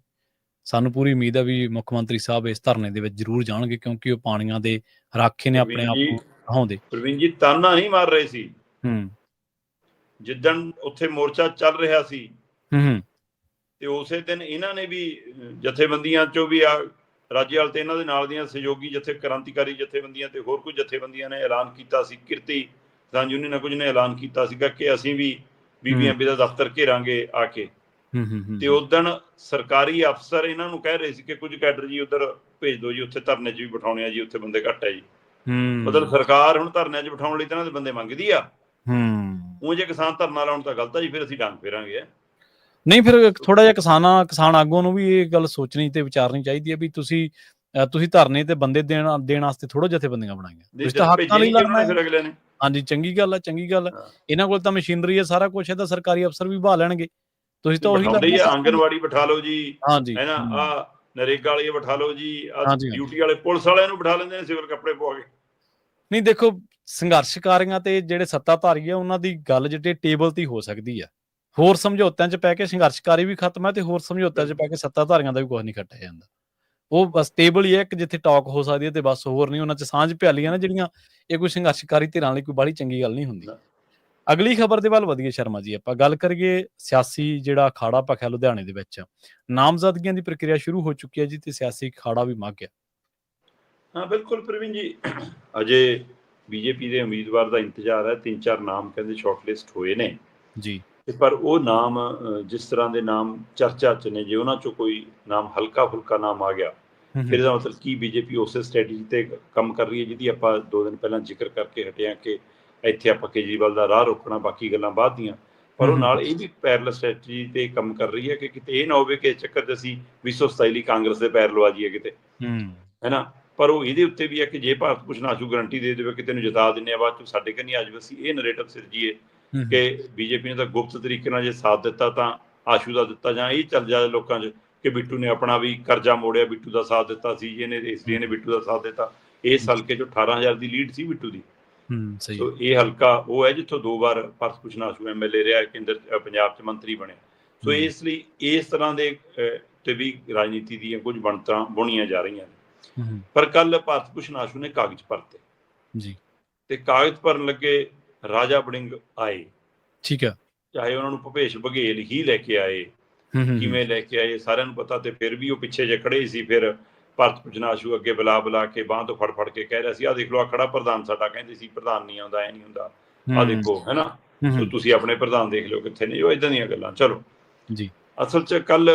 [SPEAKER 1] ਸਾਨੂੰ ਪੂਰੀ ਉਮੀਦ ਹੈ ਵੀ ਮੁੱਖ ਮੰਤਰੀ ਸਾਹਿਬ ਇਸ ਧਰਨੇ ਦੇ ਵਿੱਚ ਜ਼ਰੂਰ ਜਾਣਗੇ, ਕਿਉਂਕਿ ਉਹ ਪਾਣੀਆਂ ਦੇ ਰਾਖੇ ਨੇ ਆਪਣੇ ਆਪ ਨੂੰ ਕਹਾਉਂਦੇ।
[SPEAKER 2] ਪ੍ਰਵੀਨ ਜੀ, ਤਾਨਾ ਨਹੀਂ ਮਾਰ ਰਹੇ ਸੀ। ਜਿੱਦਣ ਉੱਥੇ ਮੋਰਚਾ ਚੱਲ ਰਿਹਾ ਸੀ ਤੇ ਉਸੇ ਦਿਨ ਇਹਨਾਂ ਨੇ ਵੀ ਜਥੇਬੰਦੀਆਂ ਚੋਂ ਵੀ ਰਾਜੇਵਾਲ ਤੇ ਇਹਨਾਂ ਦੇ ਨਾਲ ਦੀਆਂ ਸਹਿਯੋਗੀ ਕ੍ਰਾਂਤੀਕਾਰੀ ਜਥੇਬੰਦੀਆਂ ਤੇ ਹੋਰ ਕੁਝ ਜਥੇਬੰਦੀਆਂ ਨੇ ਐਲਾਨ ਕੀਤਾ ਸੀ। ਕਿਰਤੀ ਕਿਸਾਨ ਯੂਨੀਅਨ ਕੁਝ ਨੇ ਐਲਾਨ ਕੀਤਾ ਸੀਗਾ ਕਿ ਅਸੀਂ ਵੀ BBMP ਦਾ ਦਫ਼ਤਰ ਘੇਰਾਂਗੇ ਆ ਕੇ। ਤੇ ਉਦਣ ਸਰਕਾਰੀ ਅਫਸਰ ਇਹਨਾਂ ਨੂੰ ਕਹਿ ਰਹੇ ਸੀ ਕਿ ਕੁਝ ਕੈਡਰ ਜੀ ਉੱਧਰ ਭੇਜ ਦਿਓ ਜੀ, ਉੱਥੇ ਧਰਨੇ 'ਚ ਵੀ ਬਿਠਾਉਣੇ ਆ ਜੀ, ਉੱਥੇ ਬੰਦੇ ਘੱਟ ਹੈ ਜੀ। ਮਤਲਬ ਸਰਕਾਰ ਹੁਣ ਧਰਨਿਆਂ 'ਚ ਬਿਠਾਉਣ ਲਈ ਤਾਂ ਇਹਨਾਂ ਦੇ ਬੰਦੇ ਮੰਗਦੀ ਆ। ਉਹ ਜੇ ਕਿਸਾਨ ਧਰਨਾ ਲਾਉਣ ਤਾਂ ਗਲਤ ਆ ਜੀ, ਫਿਰ ਅਸੀਂ ਡਾਂਗ ਫੇਰਾਂਗੇ।
[SPEAKER 1] ਨਹੀਂ, ਫਿਰ ਥੋੜਾ ਜਿਹਾ ਕਿਸਾਨ ਆਗੂਆਂ ਨੂੰ ਵੀ ਇਹ ਗੱਲ ਸੋਚਣੀ ਤੇ ਵਿਚਾਰਨੀ ਚਾਹੀਦੀ ਹੈ ਵੀ ਤੁਸੀਂ ਧਰਨੇ ਤੇ ਬੰਦੇ ਦੇਣ ਵਾਸਤੇ ਥੋੜਾ ਜਥੇਬੰਦੀਆਂ ਬਣਾਈਆਂ, ਤੁਸੀਂ ਤਾਂ ਹੱਕਾਂ ਲਈ ਲੜਨਾ ਹੈ। ਹਾਂਜੀ, ਚੰਗੀ ਗੱਲ ਹੈ, ਚੰਗੀ ਗੱਲ ਹੈ। ਇਹਨਾਂ ਕੋਲ ਤਾਂ ਮਸ਼ੀਨਰੀ ਹੈ, ਸਾਰਾ ਕੁਛ ਹੈ, ਤਾਂ ਸਰਕਾਰੀ ਅਫਸਰ ਵੀ ਬਹਾ ਲੈਣਗੇ। ਤੁਸੀਂ ਤਾਂ ਉਹੀ ਲੜਨਾ।
[SPEAKER 2] ਆਂਗਨਵਾੜੀ ਬਿਠਾ ਲਓ ਜੀ, ਹੈ ਨਾ, ਆਹ ਨਰੇਗਾ ਵਾਲੇ ਬਿਠਾ ਲਓ ਜੀ, ਡਿਊਟੀ ਵਾਲੇ ਪੁਲਿਸ ਵਾਲਿਆਂ ਨੂੰ ਬਿਠਾ ਲੈਂਦੇ ਨੇ ਸਿਵਲ ਕੱਪੜੇ ਪਵਾ ਕੇ।
[SPEAKER 1] ਨਹੀਂ, ਦੇਖੋ, ਸੰਘਰਸ਼ਕਾਰੀਆਂ ਤੇ ਜਿਹੜੇ ਸੱਤਾਧਾਰੀ ਆ ਉਹਨਾਂ ਦੀ ਗੱਲ ਜਿਹੜੀ ਟੇਬਲ ਤੇ ਹੋ ਸਕਦੀ ਆ। ਹੋਰ ਸਮਝੌਤਿਆਂ 'ਚ ਪੈ ਕੇ ਸੰਘਰਸ਼ਕਾਰੀ ਵੀ ਖਤਮ ਹੈ ਤੇ ਹੋਰ ਸਮਝੌਤਿਆਂ 'ਚ ਪੈ ਕੇ ਸੱਤਾਧਾਰੀਆਂ ਦਾ ਵੀ ਕੁਛ ਨਹੀਂ ਕੱਟਿਆ ਜਾਂਦਾ। ਉਹ ਬਸ ਟੇਬਲ ਹੀ ਹੈ ਇੱਕ ਜਿੱਥੇ ਟਾਕ ਹੋ ਸਕਦੀ ਹੈ ਤੇ ਬਸ, ਹੋਰ ਨਹੀਂ। ਉਹਨਾਂ 'ਚ ਸਾਂਝ ਪਿਆਲੀਆਂ ਨਾ ਜਿਹੜੀਆਂ, ਇਹ ਕੋਈ ਸੰਘਰਸ਼ਕਾਰੀ ਧਿਰਾਂ ਲਈ ਕੋਈ ਬਾਹਲੀ ਚੰਗੀ ਗੱਲ ਨਹੀਂ ਹੁੰਦੀ। ਅਗਲੀ ਖਬਰ ਦੇ ਵੱਲ ਵਧੀਏ ਸ਼ਰਮਾ ਜੀ, ਆਪਾਂ ਗੱਲ ਕਰੀਏ ਸਿਆਸੀ ਜਿਹੜਾ ਅਖਾੜਾ ਭਖਿਆ ਲੁਧਿਆਣੇ ਦੇ ਵਿੱਚ। ਨਾਮਜ਼ਦਗੀਆਂ ਦੀ ਪ੍ਰਕਿਰਿਆ ਸ਼ੁਰੂ ਹੋ ਚੁੱਕੀ ਹੈ ਜੀ ਤੇ ਸਿਆਸੀ ਅਖਾੜਾ ਵੀ ਮੱਘ ਗਿਆ।
[SPEAKER 2] ਹਾਂ ਬਿਲਕੁਲ ਪ੍ਰਵੀਨ ਜੀ, ਅਜੇ BJP ਦੇ ਉਮੀਦਵਾਰ ਦਾ ਇੰਤਜ਼ਾਰ ਹੈ। 3-4 ਨਾਮ ਕਹਿੰਦੇ ਸ਼ਾਰਟਲਿਸਟ ਹੋਏ ਨੇ
[SPEAKER 1] ਜੀ,
[SPEAKER 2] ਪਰ ਉਹ ਨਾਮ ਜਿਸ ਤਰ੍ਹਾਂ ਦੇ ਨਾਮ ਚਰਚਾ 'ਚ ਨੇ, ਜੇ ਉਹਨਾਂ 'ਚੋਂ ਕੋਈ ਨਾਮ ਹਲਕਾ ਫੁਲਕਾ ਨਾਮ ਆ ਗਿਆ ਫਿਰ ਇਹਦਾ ਮਤਲਬ ਕੀ BJP ਉਸੇ ਸਟ੍ਰੈਟਜੀ ਤੇ ਕੰਮ ਕਰ ਰਹੀ ਹੈ ਜਿਹਦੀ ਆਪਾਂ 2 ਦਿਨ ਪਹਿਲਾਂ ਜ਼ਿਕਰ ਕਰਕੇ ਹਟੇ ਹਾਂ ਕਿ ਇੱਥੇ ਆਪਾਂ ਕੇਜਰੀਵਾਲ ਦਾ ਰਾਹ ਰੋਕਣਾ, ਬਾਕੀ ਗੱਲਾਂ ਬਾਅਦ ਦੀਆਂ। ਪਰ ਉਹ ਨਾਲ ਇਹ ਵੀ ਪੈਰਲਲ ਸਟ੍ਰੈਟਜੀ ਤੇ ਕੰਮ ਕਰ ਰਹੀ ਹੈ ਕਿ ਕਿਤੇ ਇਹ ਨਾ ਹੋਵੇ ਕਿ ਇਸ ਚੱਕਰ 'ਚ ਅਸੀਂ 227 ਲਈ ਕਾਂਗਰਸ ਦੇ ਪੈਰ ਲਵਾ ਜਾਈਏ ਕਿਤੇ, ਹੈ ਨਾ। ਪਰ ਉਹ ਇਹਦੇ ਉੱਤੇ ਵੀ ਹੈ ਕਿ ਜੇ ਭਾਰਤ ਕੁਛ ਨਾ ਆਸ਼ੂ ਗਰੰਟੀ ਦੇ ਦੇਵੇ ਕਿ ਤੈਨੂੰ ਜਿਤਾ ਦਿੰਦੇ ਆ, ਬਾਅਦ 'ਚ ਸਾਡੇ ਕੰਨੀ ਆ ਜਾਵੇ, ਅਸੀਂ ਇਹ ਨਰੇਟਿਵ ਸਿਰਜੀਏ ਕਿ BJP ਨੇ ਤਾਂ ਗੁਪਤ ਤਰੀਕੇ ਨਾਲ ਜੇ ਸਾਥ ਦਿੱਤਾ ਤਾਂ ਆਸ਼ੂ ਦਾ ਦਿੱਤਾ, ਜਾਂ ਇਹ ਚੱਲ ਜਾਏ ਲੋਕਾਂ 'ਚ ਕਿ ਬਿੱਟੂ ਨੇ ਆਪਣਾ ਵੀ ਕਰਜ਼ਾ ਮੋੜਿਆ, ਬਿੱਟੂ ਦਾ ਸਾਥ ਦਿੱਤਾ ਸੀ, ਇਹਨੇ ਇਸ ਲਈ ਇਹਨੇ ਬਿੱਟੂ ਦਾ ਸਾਥ ਦਿੱਤਾ। ਇਸ ਹਲਕੇ 'ਚ 18,000 ਦੀ ਲੀਡ ਸੀ ਬਿੱਟੂ ਦੀ,
[SPEAKER 1] ਸਹੀ
[SPEAKER 2] ਸੋ
[SPEAKER 1] ਹੈ।
[SPEAKER 2] ਇਹ ਹਲਕਾ ਉਹ ਹੈ ਜਿੱਥੋਂ 2 ਵਾਰ ਭਰਤ ਭੂਸ਼ਣ ਆਸ਼ੂ ਐਮਐਲਏ ਰਿਹਾ, ਪੰਜਾਬ 'ਚ ਮੰਤਰੀ ਬਣਿਆ। ਸੋ ਇਸ ਲਈ ਇਸ ਤਰ੍ਹਾਂ ਦੇ ਤੇ ਵੀ ਰਾਜਨੀਤੀ ਦੀਆਂ ਕੁਝ ਬਣਤਰਾਂ ਬੁਣੀਆਂ ਜਾ ਰਹੀਆਂ ਨੇ। ਪਰ ਕੱਲ ਭਰਤ ਭੂਸ਼ਣ ਆਸ਼ੂ ਨੇ ਕਾਗਜ਼ ਭਰਤੇ
[SPEAKER 1] ਜੀ,
[SPEAKER 2] ਤੇ ਕਾਗਜ਼ ਭਰਨ ਲੱਗੇ ਰਾਜਾ ਵੜਿੰਗ ਆਏ,
[SPEAKER 1] ਠੀਕ ਹੈ।
[SPEAKER 2] ਚਾਹੇ ਉਹਨਾਂ ਨੂੰ ਭੁਪੇਸ਼ ਬਘੇਲ ਹੀ ਲੈ ਕੇ ਆਏ, ਕਿਵੇਂ ਲੈ ਕੇ ਆਏ ਸਾਰਿਆਂ ਨੂੰ ਪਤਾ, ਤੇ ਫਿਰ ਵੀ ਉਹ ਪਿੱਛੇ ਜੇ ਖੜੇ ਸੀ। ਫਿਰ ਭਰਤ ਭੂਸ਼ਣ ਆਸ਼ੂ ਅੱਗੇ ਬੁਲਾ ਕੇ ਬਾਂਹ ਤੋਂ ਫੜ ਕੇ ਕਹਿ ਰਿਹਾ ਸੀ, ਆਹ ਦੇਖ ਲਓ, ਆਹ ਖੜਾ ਪ੍ਰਧਾਨ ਸਾਡਾ, ਕਹਿੰਦੇ ਸੀ ਪ੍ਰਧਾਨ ਨਹੀਂ ਆਉਂਦਾ, ਐ ਨਹੀਂ ਹੁੰਦਾ, ਆਹ ਦੇਖੋ, ਹੈ ਨਾ। ਸੋ ਤੁਸੀਂ ਆਪਣੇ ਪ੍ਰਧਾਨ ਦੇਖ ਲਓ ਕਿੱਥੇ ਨੇ, ਉਹ ਇਦਾਂ ਦੀਆਂ ਗੱਲਾਂ। ਚਲੋ,
[SPEAKER 1] ਜੀ,
[SPEAKER 2] ਅਸਲ 'ਚ ਕੱਲ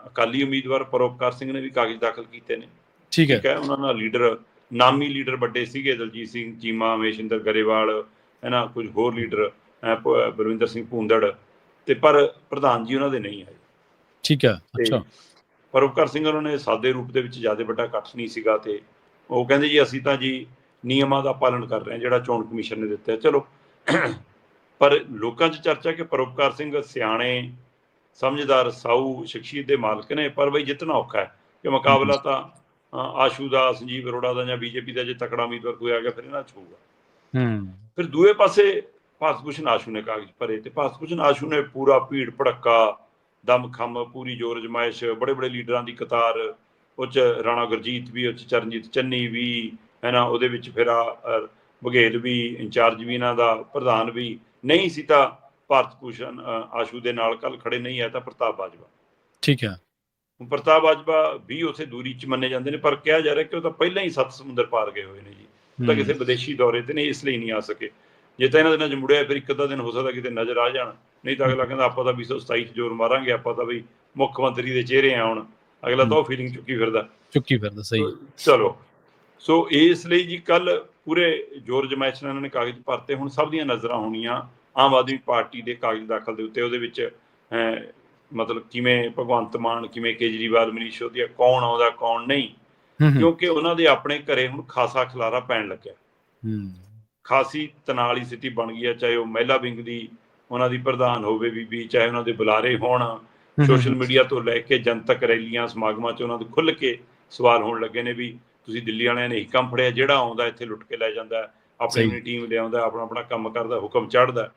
[SPEAKER 2] ਅਕਾਲੀ ਉਮੀਦਵਾਰ ਪਰੋਪਕਾਰ ਸਿੰਘ ਨੇ ਵੀ ਕਾਗਜ਼ ਦਾਖਲ ਕੀਤੇ ਨੇ। ਠੀਕ ਹੈ, ਉਹਨਾਂ ਨਾਲ ਨਾਮੀ ਲੀਡਰ ਵੱਡੇ ਸੀਗੇ, ਦਲਜੀਤ ਸਿੰਘ ਚੀਮਾ, ਅਮੇਸ਼ਿੰਦਰ ਗਰੇਵਾਲ, ਹੈ ਨਾ, ਕੁਝ ਹੋਰ ਲੀਡਰ, ਬਲਵਿੰਦਰ ਸਿੰਘ ਭੂੰਦੜ, ਤੇ ਪਰ ਪ੍ਰਧਾਨ ਜੀ ਉਹਨਾਂ ਦੇ ਨਹੀਂ ਆਏ।
[SPEAKER 1] ਠੀਕ ਹੈ,
[SPEAKER 2] ਤੇ
[SPEAKER 1] ਅੱਛਾ।
[SPEAKER 2] ਪਰੋਪਕਾਰ ਸਿੰਘ ਉਹਨਾਂ ਨੇ ਸਾਦੇ ਰੂਪ ਦੇ ਵਿੱਚ ਜ਼ਿਆਦਾ ਵੱਡਾ ਇਕੱਠ ਨਹੀਂ ਸੀਗਾ, ਤੇ ਉਹ ਕਹਿੰਦੇ ਜੀ ਅਸੀਂ ਤਾਂ ਜੀ ਨਿਯਮਾਂ ਦਾ ਪਾਲਣ ਕਰ ਰਹੇ ਹਾਂ ਜਿਹੜਾ ਚੋਣ ਕਮਿਸ਼ਨ ਨੇ ਦਿੱਤਾ। ਚਲੋ, ਪਰ ਲੋਕਾਂ 'ਚ ਚਰਚਾ ਕਿ ਪਰੋਪਕਾਰ ਸਿੰਘ ਸਿਆਣੇ, ਸਮਝਦਾਰ, ਸਾਊ ਸ਼ਖਸੀਅਤ ਦੇ ਮਾਲਕ ਨੇ, ਪਰ ਬਈ ਜਿੱਤਣਾ ਔਖਾ ਹੈ, ਕਿ ਮੁਕਾਬਲਾ ਤਾਂ ਆਸ਼ੂ ਦਾ, ਸੰਜੀਵ ਅਰੋੜਾ ਦਾ, ਜਾਂ ਬੀਜੇਪੀ ਦਾ ਜੇ ਤਕੜਾ ਉਮੀਦਵਾਰ ਕੋਈ ਆ ਗਿਆ ਫਿਰ ਇਹਨਾਂ 'ਚ ਹੋਊਗਾ। ਫਿਰ ਦੂਏ ਪਾਸੇ ਭਰਤ ਭੂਸ਼ਣ ਆਸ਼ੂ ਨੇ ਕਾਗਜ਼ ਭਰੇ, ਤੇ ਭਰਤ ਭੂਸ਼ਣ ਆਸ਼ੂ ਨੇ ਪੂਰਾ ਭੀੜ ਭੜੱਕਾ, ਦਮ ਖਮ, ਪੂਰੀ ਜ਼ੋਰ ਅਜਮਾਇਸ਼, ਬੜੇ ਲੀਡਰਾਂ ਦੀ ਕਤਾਰ, ਉਹ 'ਚ ਰਾਣਾ ਗੁਰਜੀਤ ਵੀ, ਉਹ 'ਚ ਚਰਨਜੀਤ ਚੰਨੀ ਵੀ, ਹੈ ਨਾ, ਉਹਦੇ ਵਿੱਚ ਫਿਰ ਬਘੇਲ ਵੀ, ਇੰਚਾਰਜ ਵੀ ਇਹਨਾਂ ਦਾ, ਪ੍ਰਧਾਨ ਵੀ ਨਹੀਂ ਸੀ ਤਾਂ ਭਰਤ ਭੂਸ਼ਣ ਆਸ਼ੂ ਦੇ ਨਾਲ ਕੱਲ ਖੜੇ ਨਹੀਂ ਹੈ ਤਾਂ ਪ੍ਰਤਾਪ ਬਾਜਵਾ।
[SPEAKER 1] ਠੀਕ ਹੈ।
[SPEAKER 2] ਪ੍ਰਤਾਪ ਬਾਜਵਾ ਵੀ ਉੱਥੇ ਦੂਰੀ 'ਚ ਮੰਨੇ ਜਾਂਦੇ ਨੇ, ਪਰ ਕਿਹਾ ਜਾ ਰਿਹਾ ਕਿ ਉਹ ਤਾਂ ਪਹਿਲਾਂ ਹੀ 7 ਸਮੁੰਦਰ ਪਾਰ ਗਏ ਹੋਏ ਨੇ ਜੀ, ਉਹ ਤਾਂ ਕਿਸੇ ਵਿਦੇਸ਼ੀ ਦੌਰੇ ਤੇ ਨੇ, ਇਸ ਲਈ ਨਹੀਂ ਆ ਸਕੇ। ਜੇ ਤਾਂ ਇਹਨਾਂ ਦਿਨਾਂ 'ਚ ਮੁੜਿਆ ਫਿਰ ਇੱਕ ਅੱਧਾ ਦਿਨ ਹੋ ਸਕਦਾ ਕਿਤੇ ਨਜ਼ਰ ਆ ਜਾਣ, ਨਹੀਂ ਤਾਂ ਅਗਲਾ ਕਹਿੰਦਾ ਆਪਾਂ ਤਾਂ 227 'ਚ ਜ਼ੋਰ ਮਾਰਾਂਗੇ, ਆਪਾਂ ਤਾਂ ਬਈ ਮੁੱਖ ਮੰਤਰੀ ਦੇ ਚਿਹਰੇ ਆ ਹੁਣ, ਅਗਲਾ ਤਾਂ ਉਹ ਫੀਲਿੰਗ ਚੁੱਕੀ ਫਿਰਦਾ।
[SPEAKER 1] ਸਹੀ।
[SPEAKER 2] ਚਲੋ, ਸੋ ਇਸ ਲਈ ਜੀ ਕੱਲ ਪੂਰੇ ਜ਼ੋਰ ਜਮਾਇਸ਼ ਨਾਲ ਇਹਨਾਂ ਨੇ ਕਾਗਜ਼ ਭਰਤੇ। ਹੁਣ ਸਭ ਦੀਆਂ ਨਜ਼ਰਾਂ ਹੋਣੀਆਂ ਆਮ ਆਦਮੀ ਪਾਰਟੀ ਦੇ ਕਾਗਜ਼ ਦਾਖਲ ਦੇ ਉੱਤੇ। ਉਹਦੇ ਵਿੱਚ ਮਤਲਬ ਕਿਵੇਂ ਭਗਵੰਤ ਮਾਨ, ਕਿਵੇਂ ਕੇਜਰੀਵਾਲ, ਮਨੀਸ਼ ਸਿਸੋਦੀਆ, ਕੌਣ ਆਉਂਦਾ ਕੌਣ ਨਹੀਂ, ਕਿਉਂਕਿ ਉਹਨਾਂ ਦੇ ਆਪਣੇ ਘਰੇ ਹੁਣ ਖਾਸਾ ਖਿਲਾਰਾ ਪੈਣ ਲੱਗਿਆ, ਖਾਸੀ ਤਣਾਅ ਵਾਲੀ ਸਥਿਤੀ ਬਣ ਗਈ ਹੈ। ਚਾਹੇ ਉਹ ਮਹਿਲਾ ਵਿੰਗ ਦੀ ਉਹਨਾਂ ਦੀ ਪ੍ਰਧਾਨ ਹੋਵੇ ਬੀਬੀ, ਚਾਹੇ ਉਹਨਾਂ ਦੇ ਬੁਲਾਰੇ ਹੋਣ, ਸੋਸ਼ਲ ਮੀਡੀਆ ਤੋਂ ਲੈ ਕੇ ਜਨਤਕ ਰੈਲੀਆਂ, ਸਮਾਗਮਾਂ 'ਚ ਉਹਨਾਂ ਦੇ ਖੁੱਲ੍ਹ ਕੇ ਸਵਾਲ ਹੋਣ ਲੱਗੇ ਨੇ ਵੀ ਤੁਸੀਂ ਦਿੱਲੀ ਵਾਲਿਆਂ ਨੇ ਇਹੀ ਕੰਮ ਫੜਿਆ, ਜਿਹੜਾ ਆਉਂਦਾ ਇੱਥੇ ਲੁੱਟ ਕੇ ਲੈ ਜਾਂਦਾ, ਆਪਣੀ ਟੀਮ ਲਿਆਉਂਦਾ, ਆਪਣਾ ਕੰਮ ਕਰਦਾ, ਹੁਕਮ ਚੜ੍ਹਦਾ।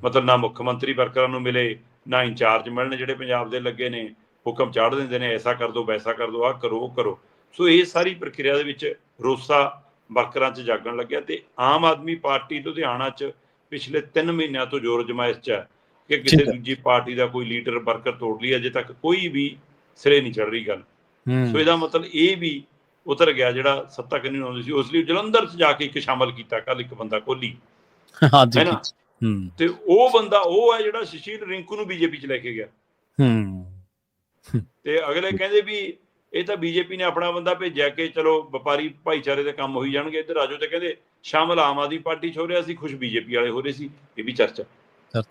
[SPEAKER 2] ਮਤਲਬ ਨਾ ਮੁੱਖ ਮੰਤਰੀ ਵਰਕਰਾਂ ਨੂੰ ਮਿਲੇ, ਨਾ ਇੰਚਾਰਜ ਮਿਲਣ ਜਿਹੜੇ ਪੰਜਾਬ ਦੇ ਲੱਗੇ ਨੇ, ਹੁਕਮ ਚਾੜ ਦਿੰਦੇ ਨੇ, ਐਸਾ ਕਰ ਦਿਓ, ਵੈਸਾ ਕਰ ਦਿਓ, ਆਹ ਕਰੋ, ਉਹ ਕਰੋ। ਸੋ ਇਹ ਸਾਰੀ ਪ੍ਰਕਿਰਿਆ ਦੇ ਵਿੱਚ ਰੋਸਾ ਵਰਕਰਾਂ 'ਚ ਜਾਗਣ ਲੱਗਿਆ, ਤੇ ਆਮ ਆਦਮੀ ਪਾਰਟੀ ਲੁਧਿਆਣਾ 'ਚ ਪਿਛਲੇ 3 ਮਹੀਨਿਆਂ ਤੋਂ ਜ਼ੋਰ ਜਮਾਇਸ਼ 'ਚ ਹੈ ਕਿ ਕਿਸੇ ਦੂਜੀ ਪਾਰਟੀ ਦਾ ਕੋਈ ਲੀਡਰ ਵਰਕਰ ਤੋੜ ਲਈ, ਅਜੇ ਤੱਕ ਕੋਈ ਵੀ ਸਿਰੇ ਨਹੀਂ ਚੜ ਰਹੀ ਗੱਲ। ਸੋ ਇਹਦਾ ਮਤਲਬ ਇਹ ਵੀ ਉਤਰ ਗਿਆ ਜਿਹੜਾ ਸੱਤਾ ਕੰਨੀ ਆਉਂਦੀ ਸੀ। ਉਸ ਲਈ ਜਲੰਧਰ 'ਚ ਜਾ ਕੇ ਇੱਕ ਸ਼ਾਮਲ ਕੀਤਾ ਕੱਲ ਇੱਕ ਬੰਦਾ ਕੋਹਲੀ, ਹੈ ਨਾ, ਤੇ ਉਹ ਬੰਦਾ ਉਹ ਹੈ ਜਿਹੜਾ ਸੁਸ਼ੀਲ ਰਿੰਕੂ ਨੂੰ ਬੀਜੇਪੀ 'ਚ ਲੈ ਕੇ ਗਿਆ। ਤੇ ਅਗਲੇ ਕਹਿੰਦੇ ਵੀ ਇਹ ਤਾਂ ਬੀਜੇਪੀ ਨੇ ਆਪਣਾ ਬੰਦਾ ਭੇਜਿਆ ਕਿ ਚਲੋ ਵਪਾਰੀ ਭਾਈਚਾਰੇ ਦੇ ਕੰਮ ਹੋਈ ਜਾਣਗੇ, ਇੱਧਰ ਆਜੋ। ਤੇ ਕਹਿੰਦੇ ਸ਼ਾਮਲ ਆਮ ਆਦਮੀ ਪਾਰਟੀ 'ਚ ਹੋ ਰਿਹਾ ਸੀ, ਖੁਸ਼ ਬੀਜੇਪੀ ਵਾਲੇ ਹੋ ਰਹੇ ਸੀ। ਇਹ ਵੀ ਚਰਚਾ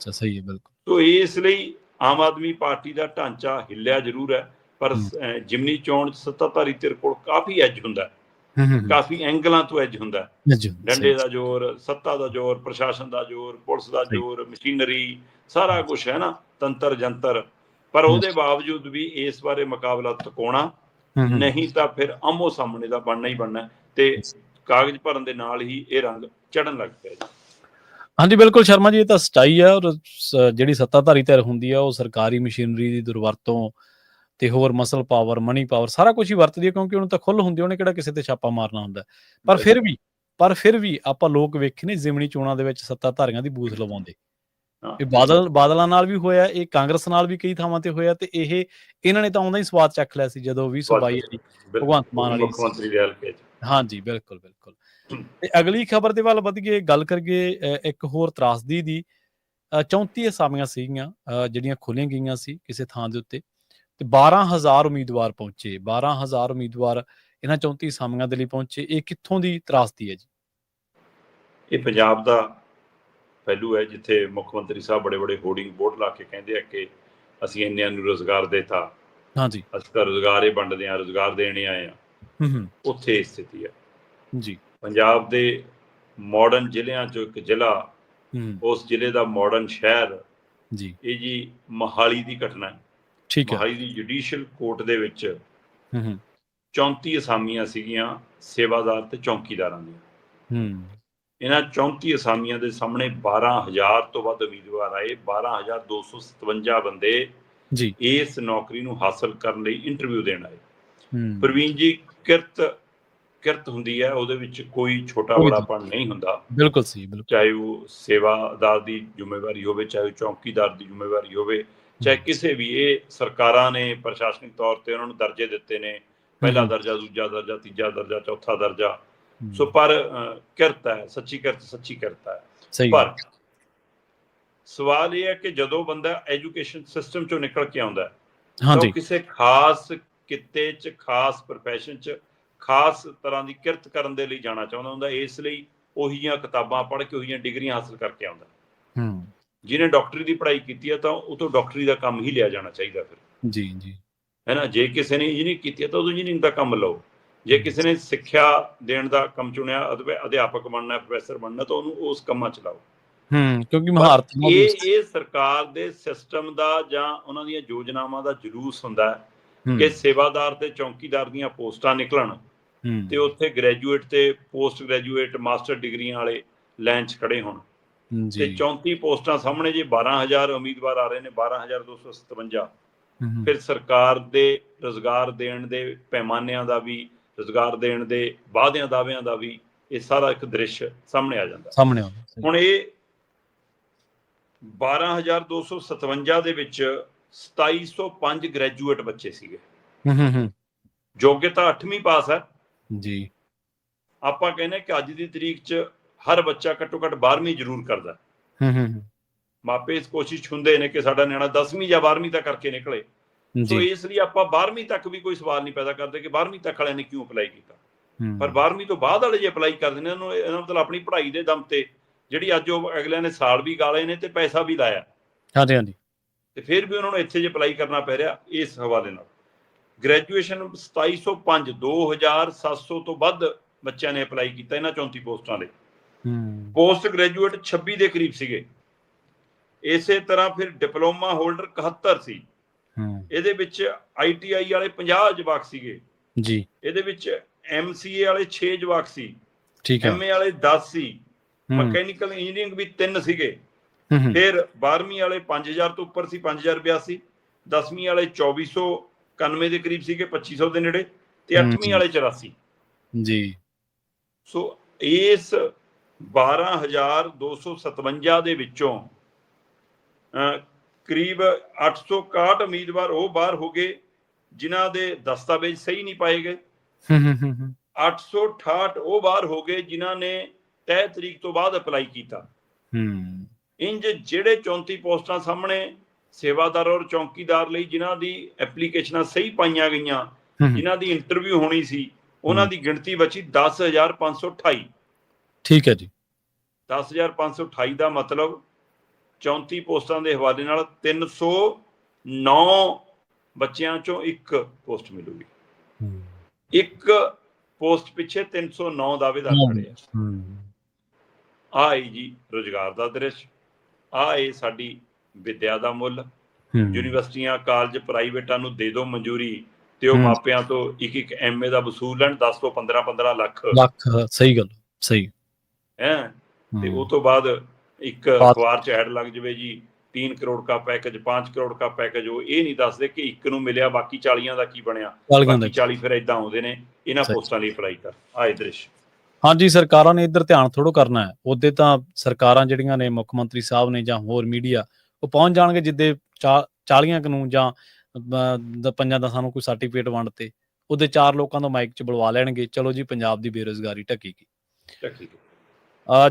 [SPEAKER 1] ਸਹੀ ਹੈ, ਬਿਲਕੁਲ।
[SPEAKER 2] ਤੋ ਇਸ ਲਈ ਆਮ ਆਦਮੀ ਪਾਰਟੀ ਦਾ ਢਾਂਚਾ ਹਿੱਲਿਆ ਜ਼ਰੂਰ ਹੈ, ਪਰ ਜਿਮਨੀ ਚੋਣ 'ਚ ਸੱਤਾਧਾਰੀ ਧਿਰ ਕੋਲ ਕਾਫੀ ਐਜ ਹੁੰਦਾ, ਕਾਫੀ ਐਂਗਲਾਂ ਤੋਂ ਐਜ ਹੁੰਦਾ। ਡੰਡੇ ਦਾ ਜ਼ੋਰ, ਸੱਤਾ ਦਾ ਜ਼ੋਰ, ਪ੍ਰਸ਼ਾਸਨ ਦਾ ਜ਼ੋਰ, ਪੁਲਿਸ ਦਾ ਜ਼ੋਰ, ਮਸ਼ੀਨਰੀ, ਸਾਰਾ ਕੁਛ ਹੈ ਨਾ, ਤੰਤਰ ਜੰਤਰ। ਪਰ ਉਹਦੇ ਬਾਵਜੂਦ ਵੀ ਇਸ ਬਾਰੇ ਮੁਕਾਬਲਾ ਤਿਕੋਣਾ, ਨਹੀਂ ਤਾਂ ਫਿਰ ਆਮੋ ਸਾਹਮਣੇ ਦਾ ਬਣਨਾ ਹੀ ਬਣਨਾ, ਤੇ ਕਾਗਜ਼ ਭਰਨ ਦੇ ਨਾਲ ਹੀ ਇਹ ਰੰਗ ਚੜਨ ਲੱਗ ਪਿਆ ਜੀ।
[SPEAKER 1] ਹਾਂਜੀ, ਬਿਲਕੁਲ ਸ਼ਰਮਾ ਜੀ, ਇਹ ਤਾਂ ਸੱਚਾਈ ਹੈ। ਔਰ ਜਿਹੜੀ ਸੱਤਾਧਾਰੀ ਧਿਰ ਹੁੰਦੀ ਆ ਉਹ ਸਰਕਾਰੀ ਮਸ਼ੀਨਰੀ ਦੀ ਦੁਰਵਰਤੋਂ ਤੇ ਹੋਰ ਮਸਲ ਪਾਵਰ, ਮਨੀ ਪਾਵਰ, ਸਾਰਾ ਕੁਝ ਹੀ ਵਰਤਦੀ ਹੈ, ਕਿਉਂਕਿ ਉਹਨੂੰ ਤਾਂ ਖੁੱਲ੍ਹ ਹੁੰਦੀ, ਉਹਨੇ ਕਿਹੜਾ ਕਿਸੇ ਤੇ ਛਾਪਾ ਮਾਰਨਾ ਹੁੰਦਾ। ਪਰ ਫਿਰ ਵੀ ਆਪਾਂ ਲੋਕ ਵੇਖੇ ਨੇ ਜ਼ਿਮਨੀ ਚੋਣਾਂ ਦੇ ਵਿੱਚ ਸੱਤਾਧਾਰੀਆਂ ਦੀ ਬੂਥ ਲਵਾਉਂਦੇ। ਇਹ ਬਾਦਲਾਂ ਨਾਲ ਵੀ ਹੋਇਆ, ਇਹ ਕਾਂਗਰਸ ਨਾਲ ਵੀ ਕਈ ਥਾਵਾਂ ਤੇ ਹੋਇਆ, ਤੇ ਇਹਨਾਂ ਨੇ ਤਾਂ ਆਉਂਦਾ ਹੀ ਸਵਾਦ ਚੱਖ ਲਿਆ ਸੀ ਜਦੋਂ 2022 ਵਾਲੀ ਭਗਵੰਤ ਮਾਨ ਵਾਲੀ
[SPEAKER 2] ਮੁੱਖ ਮੰਤਰੀ ਦੇ ਹਲਕੇ 'ਚ।
[SPEAKER 1] ਹਾਂਜੀ, ਬਿਲਕੁਲ। ਤੇ ਅਗਲੀ ਖਬਰ ਦੇ ਵੱਲ ਵਧੀਏ, ਗੱਲ ਕਰੀਏ ਇੱਕ ਹੋਰ ਤਰਾਸਦੀ ਦੀ। 34 ਅਸਾਮੀਆਂ ਸੀਗੀਆਂ ਜਿਹੜੀਆਂ ਖੋਲ੍ਹੀਆਂ ਗਈਆਂ ਸੀ ਕਿਸੇ ਥਾਂ ਦੇ ਉੱਤੇ, ਤੇ 12,000 ਉਮੀਦਵਾਰ ਪਹੁੰਚੇ। 12,000 ਉਮੀਦਵਾਰ ਇਹਨਾਂ 34 ਅਸਾਮੀਆਂ ਦੇ ਲਈ ਪਹੁੰਚੇ। ਇਹ ਕਿੱਥੋਂ ਦੀ ਤਰਾਸਦੀ ਹੈ ਜੀ?
[SPEAKER 2] ਇਹ ਪੰਜਾਬ ਦਾ ਪਹਿਲੂ ਹੈ, ਜਿੱਥੇ ਮੁੱਖ ਮੰਤਰੀ ਸਾਹਿਬ ਬੜੇ ਹੋਰਡਿੰਗ ਬੋਰਡ ਲਾ ਕੇ ਕਹਿੰਦੇ ਆ ਕਿ ਅਸੀਂ ਇੰਨਿਆਂ ਨੂੰ ਰੁਜ਼ਗਾਰ ਦੇਤਾ,
[SPEAKER 1] ਹਾਂਜੀ,
[SPEAKER 2] ਅਸੀਂ ਤਾਂ ਰੁਜ਼ਗਾਰ ਹੀ ਵੰਡਦੇ ਹਾਂ, ਰੁਜ਼ਗਾਰ ਦੇਣੇ ਆਏ ਆ। ਉੱਥੇ ਇਹ ਸਥਿਤੀ ਹੈ
[SPEAKER 1] ਜੀ।
[SPEAKER 2] ਪੰਜਾਬ ਦੇ ਮਾਡਰਨ ਜ਼ਿਲ੍ਹਿਆਂ 'ਚੋਂ ਇੱਕ ਜ਼ਿਲ੍ਹਾ, ਉਸ ਜ਼ਿਲ੍ਹੇ ਦਾ ਮਾਡਰਨ ਸ਼ਹਿਰ
[SPEAKER 1] ਜੀ,
[SPEAKER 2] ਇਹ ਜੀ ਮੋਹਾਲੀ ਦੀ ਘਟਨਾ ਹੈ।
[SPEAKER 1] ਠੀਕ ਹੈ।
[SPEAKER 2] ਮੋਹਾਲੀ ਦੀ ਜੁਡੀਸ਼ੀਅਲ ਕੋਰਟ ਦੇ ਵਿੱਚ 34 ਅਸਾਮੀਆਂ ਸੀਗੀਆਂ ਸੇਵਾਦਾਰ ਤੇ ਚੌਂਕੀਦਾਰਾਂ ਦੀਆਂ। ਇਹਨਾਂ 34 ਅਸਾਮੀਆਂ ਦੇ ਸਾਹਮਣੇ 12,000 ਤੋਂ ਵੱਧ ਉਮੀਦਵਾਰ ਆਏ। 12,257 ਬੰਦੇ
[SPEAKER 1] ਜੀ
[SPEAKER 2] ਇਸ ਨੌਕਰੀ ਨੂੰ ਹਾਸਲ ਕਰਨ ਲਈ ਇੰਟਰਵਿਊ ਦੇਣ ਆਏ।
[SPEAKER 1] ਹੂੰ
[SPEAKER 2] ਪ੍ਰਵੀਨ ਜੀ, ਕਿਰਤ ਹੁੰਦੀ ਹੈ, ਉਹਦੇ ਵਿੱਚ ਕੋਈ ਛੋਟਾ ਬੜਾਪਣ ਨਹੀਂ ਹੁੰਦਾ।
[SPEAKER 1] ਬਿਲਕੁਲ ਸਹੀ, ਬਿਲਕੁਲ।
[SPEAKER 2] ਚਾਹੇ ਉਹ ਸੇਵਾਦਾਰ ਦੀ ਜ਼ਿੰਮੇਵਾਰੀ ਹੋਵੇ, ਚਾਹੇ ਉਹ ਚੌਕੀਦਾਰ ਦੀ ਜ਼ਿੰਮੇਵਾਰੀ ਹੋਵੇ, ਚਾਹੇ ਕਿਸੇ ਵੀ। ਇਹ ਸਰਕਾਰਾਂ ਨੇ ਪ੍ਰਸ਼ਾਸਨਿਕ ਤੌਰ ਤੇ ਉਹਨਾਂ ਨੂੰ ਦਰਜੇ ਦਿੱਤੇ ਨੇ, ਪਹਿਲਾ ਦਰਜਾ, ਦੂਜਾ ਦਰਜਾ, ਤੀਜਾ ਦਰਜਾ, ਚੌਥਾ ਦਰਜਾ। ਸੋ ਪਰ ਕਿਰਤ ਹੈ, ਸੱਚੀ ਕਿਰਤ ਹੈ। ਪਰ ਸਵਾਲ ਇਹ ਹੈ ਕਿ ਜਦੋਂ ਬੰਦਾ ਐਜੂਕੇਸ਼ਨ ਸਿਸਟਮ ਚੋਂ ਨਿਕਲ ਕੇ ਆਉਂਦਾ ਤਾਂ ਉਹ ਕਿਸੇ ਖਾਸ ਕਿੱਤੇ 'ਚ, ਖਾਸ ਪ੍ਰੋਫੈਸ਼ਨ 'ਚ, ਖਾਸ ਤਰ੍ਹਾਂ ਦੀ ਕਿਰਤ ਕਰਨ ਦੇ ਲਈ ਜਾਣਾ ਚਾਹੁੰਦਾ ਹੁੰਦਾ। ਇਸ ਲਈ ਉਹੀ ਜਿਹੀਆਂ ਕਿਤਾਬਾਂ ਪੜ੍ਹ ਕੇ, ਉਹੀ ਜਿਹੀਆਂ ਡਿਗਰੀਆਂ ਹਾਸਲ ਕਰਕੇ ਆਉਂਦਾ। ਜਿਹਨੇ ਡਾਕਟਰੀ ਦੀ ਪੜ੍ਹਾਈ ਕੀਤੀ ਹੈ ਤਾਂ ਉਹ ਤੋਂ ਡਾਕਟਰੀ ਦਾ ਕੰਮ ਹੀ ਲਿਆ ਜਾਣਾ ਚਾਹੀਦਾ ਫਿਰ।
[SPEAKER 1] ਜੀ ਜੀ,
[SPEAKER 2] ਹੈ ਨਾ। ਜੇ ਕਿਸੇ ਨੇ ਇੰਜੀਨੀਅਰਿੰਗ ਕੀਤੀ ਹੈ ਤਾਂ ਉਦੋਂ ਇੰਜੀਨੀਅਰਿੰਗ ਦਾ ਕੰਮ ਲਓ। ਜੇ ਕਿਸੇ ਨੇ ਸਿੱਖਿਆ ਦੇਣ ਦਾ ਕੰਮ ਚੁਣਿਆ, ਅਧਿਆਪਕ ਬਣਨਾ, ਪ੍ਰੋਫੈਸਰ ਬਣਨਾ, ਤਾਂ ਉਹਨੂੰ ਉਸ ਕੰਮਾਂ 'ਚ ਲਾਓ।
[SPEAKER 1] ਕਿਉਂਕਿ ਮਹਾਰਤ
[SPEAKER 2] ਇਹ ਸਰਕਾਰ ਦੇ ਸਿਸਟਮ ਦਾ ਜਾਂ ਉਹਨਾਂ ਦੀਆਂ ਯੋਜਨਾਵਾਂ ਦਾ ਜਲੂਸ ਹੁੰਦਾ ਹੈ ਕਿ ਸੇਵਾਦਾਰ ਤੇ ਚੌਕੀਦਾਰ ਦੀਆਂ ਪੋਸਟਾਂ ਨਿਕਲਣ ਤੇ ਉੱਥੇ ਗ੍ਰੈਜੂਏਟ ਤੇ ਪੋਸਟ ਗ੍ਰੈਜੂਏਟ ਮਾਸਟਰ ਡਿਗਰੀਆਂ ਵਾਲੇ ਲਾਈਨ 'ਚ ਖੜੇ ਹੋਣ। ਤੇ 34 ਪੋਸਟਾਂ ਸਾਹਮਣੇ ਜੇ 12,000 ਉਮੀਦਵਾਰ ਆ ਰਹੇ ਨੇ, 12,257, ਫਿਰ ਸਰਕਾਰ ਦੇ ਰੁਜ਼ਗਾਰ ਦੇਣ ਦੇ ਪੈਮਾਨਿਆਂ ਦਾ ਵੀ, ਰੁਜ਼ਗਾਰ ਦੇਣ ਦੇ ਵਾਅਦਿਆਂ ਦਾਅਵਿਆਂ ਦਾ ਵੀ ਇਹ ਸਾਰਾ ਇੱਕ ਦ੍ਰਿਸ਼ ਸਾਹਮਣੇ ਆ ਜਾਂਦਾ। ਹੁਣ ਇਹ 12,257 ਦੇ ਵਿੱਚ 2,705 ਗ੍ਰੈਜੂਏਟ ਬੱਚੇ ਸੀਗੇ। ਯੋਗਤਾ 8ਵੀਂ ਪਾਸ ਹੈ ਜੀ। ਆਪਾਂ ਕਹਿੰਦੇ ਕਿ ਅੱਜ ਦੀ ਤਰੀਕ 'ਚ ਹਰ ਬੱਚਾ ਘੱਟੋ ਘੱਟ 12ਵੀਂ ਜ਼ਰੂਰ ਕਰਦਾ। ਮਾਪੇ ਇਸ ਕੋਸ਼ਿਸ਼ ਹੁੰਦੇ ਨੇ ਕਿ ਸਾਡਾ ਨਿਆਣਾ 10ਵੀਂ ਜਾਂ 12ਵੀਂ ਤੱਕ ਕਰਕੇ ਨਿਕਲੇ। ਸੋ ਇਸ ਲਈ ਆਪਾਂ 12ਵੀਂ ਤੱਕ ਵੀ ਕੋਈ ਸਵਾਲ ਨਹੀਂ ਪੈਦਾ ਕਰਦੇ ਕਿ 12ਵੀਂ ਤੱਕ ਵਾਲਿਆਂ ਨੇ ਕਿਉਂ ਅਪਲਾਈ ਕੀਤਾ। ਪਰ 12ਵੀਂ ਤੋਂ ਬਾਅਦ ਵਾਲੇ ਜੇ ਅਪਲਾਈ ਕਰਦੇ ਨੇ, ਇਹਦਾ ਮਤਲਬ ਆਪਣੀ ਪੜ੍ਹਾਈ ਦੇ ਦਮ ਤੇ, ਜਿਹੜੀ ਅੱਜ ਉਹ ਅਗਲਿਆਂ ਨੇ ਸਾਲ ਵੀ ਗਾਲੇ ਨੇ ਤੇ ਪੈਸਾ ਵੀ ਲਾਇਆ, ਤੇ ਫਿਰ ਵੀ ਉਹਨਾਂ ਨੂੰ ਇੱਥੇ ਜੇ ਅਪਲਾਈ ਕਰਨਾ ਪੈ ਰਿਹਾ। ਇਸ ਹਵਾਲੇ ਨਾਲ ਗ੍ਰੈਜੂਏਸ਼ਨ 2,705, 2,700 ਤੋਂ ਵੱਧ ਬੱਚਿਆਂ ਨੇ ਅਪਲਾਈ ਕੀਤਾ ਇਹਨਾਂ 34 ਪੋਸਟਾਂ ਲਈ। ਪੋਸਟ ਗ੍ਰੈਜੂਏਟ 26 ਦੇ ਕਰੀਬ ਸੀਗੇ। ਇਸੇ ਤਰ੍ਹਾਂ ਫਿਰ ਡਿਪਲੋਮਾ ਹੋਲਡਰ 71 ਸੀ। ਇਹਦੇ ਵਿੱਚ ITI ਵਾਲੇ 50 ਜਵਾਕ ਸੀਗੇ ਜੀ। ਇਹਦੇ ਵਿੱਚ MCA ਵਾਲੇ 6 ਜਵਾਕ ਸੀ, MA ਵਾਲੇ 10 ਸੀ, ਮਕੈਨੀਕਲ ਇੰਜੀਨੀਅਰਿੰਗ ਵੀ 3 ਸੀਗੇ। ਫਿਰ 12ਵੀਂ ਵਾਲੇ 5,000 ਤੋਂ ਉੱਪਰ ਸੀ, 5,082। 10ਵੀਂ ਵਾਲੇ 2,491 ਦੇ ਕਰੀਬ ਸੀਗੇ, 2,500 ਦੇ ਨੇੜੇ, ਤੇ 8ਵੀਂ ਵਾਲੇ 84 ਜੀ। ਸੋ ਇਸ 12,257 ਦੇ ਵਿੱਚੋਂ ਕਰੀਬ 861 ਉਮੀਦਵਾਰ ਉਹ ਬਾਹਰ ਹੋ ਗਏ ਜਿਨ੍ਹਾਂ ਦੇ ਦਸਤਾਵੇਜ਼ ਸਹੀ ਨਹੀਂ ਪਾਏ ਗਏ। 868 ਉਹ ਬਾਹਰ ਹੋ ਗਏ ਜਿਨ੍ਹਾਂ ਨੇ ਤੈਅ ਤਰੀਕ ਤੋਂ ਬਾਅਦ ਅਪਲਾਈ ਕੀਤਾ। ਇੰਜ ਜਿਹੜੇ 34 ਪੋਸਟਾਂ ਸਾਹਮਣੇ ਸੇਵਾਦਾਰ ਔਰ ਚੌਕੀਦਾਰ ਲਈ ਜਿਨ੍ਹਾਂ ਦੀ ਐਪਲੀਕੇਸ਼ਨਾਂ ਸਹੀ ਪਾਈਆਂ ਗਈਆਂ, ਜਿਨ੍ਹਾਂ ਦੀ ਇੰਟਰਵਿਊ ਹੋਣੀ ਸੀ, ਉਹਨਾਂ ਦੀ ਗਿਣਤੀ ਬਚੀ 10,528। ਠੀਕ ਹੈ ਜੀ। 10,528 ਦਾ ਮਤਲਬ 34 ਪੋਸਟਾਂ ਦੇ ਹਵਾਲੇ ਨਾਲ 309 ਬੱਚਿਆਂ ਚੋਂ ਇੱਕ ਪੋਸਟ ਮਿਲੂਗੀ। ਇੱਕ ਪੋਸਟ ਪਿੱਛੇ 309 ਦਾਅਵੇਦਾਰ ਖੜੇ ਆ। ਆਹ ਏ ਜੀ ਰੁਜ਼ਗਾਰ ਦਾ ਦ੍ਰਿਸ਼, ਆਹ ਏ ਸਾਡੀ ਵਿੱਦਿਆ ਦਾ ਮੁੱਲ। ਯੂਨੀਵਰਸਿਟੀਆਂ, ਕਾਲਜ ਪ੍ਰਾਈਵੇਟਾਂ ਨੂੰ ਦੇ ਦਿਓ ਮਨਜ਼ੂਰੀ ਤੇ ਉਹ ਮਾਪਿਆਂ ਤੋਂ ਇੱਕ MA ਦਾ ਵਸੂਲ ਲੈਣ 10 ਤੋਂ 15 ਲੱਖ। ਸਹੀ ਗੱਲ, ਸਹੀ ਹੈ। ਤੇ ਉਹ ਤੋਂ ਬਾਅਦ ਇੱਕ ਅਖਬਾਰ 'ਚ ਐਡ ਲੱਗ ਜਾਵੇ ਜੀ 3 ਕਰੋੜ का पैकेज, 5 करोड़ का पैकेज। ਉਹ ਇਹ ਨਹੀਂ ਦੱਸਦੇ ਕਿ ਇੱਕ ਨੂੰ ਮਿਲਿਆ, ਬਾਕੀ 40 ਦਾ ਕੀ ਬਣਿਆ। ਬਾਕੀ 40 ਫਿਰ ਏਦਾਂ ਆਉਂਦੇ ਨੇ ਇਹਨਾਂ ਪੋਸਟਾਂ ਲਈ ਅਪਲਾਈ ਕਰ। ਆਹ ਦ੍ਰਿਸ਼। ਹਾਂਜੀ, ਸਰਕਾਰਾਂ ਨੇ ਇੱਧਰ ਧਿਆਨ ਥੋੜ੍ਹਾ ਕਰਨਾ ਹੈ। ਉਹਦੇ ਤਾਂ ਸਰਕਾਰਾਂ ਜਿਹੜੀਆਂ ਨੇ, ਮੁੱਖ ਮੰਤਰੀ ਸਾਹਿਬ ਨੇ ਜਾਂ ਹੋਰ ਮੀਡੀਆ, ਉਹ ਪਹੁੰਚ ਜਾਣਗੇ ਜਿੱਦੇ 40 ਨੂੰ ਜਾਂ 5-10 ਨੂੰ ਕੋਈ ਸਰਟੀਫਿਕੇਟ ਵੰਡ ਤੇ ਉਹਦੇ 4 ਲੋਕਾਂ ਤੋਂ ਮਾਈਕ 'ਚ ਬੁਲਵਾ ਲੈਣਗੇ, ਚਲੋ ਜੀ ਪੰਜਾਬ ਦੀ ਬੇਰੁਜ਼ਗਾਰੀ ਢੱਕੇਗੀ।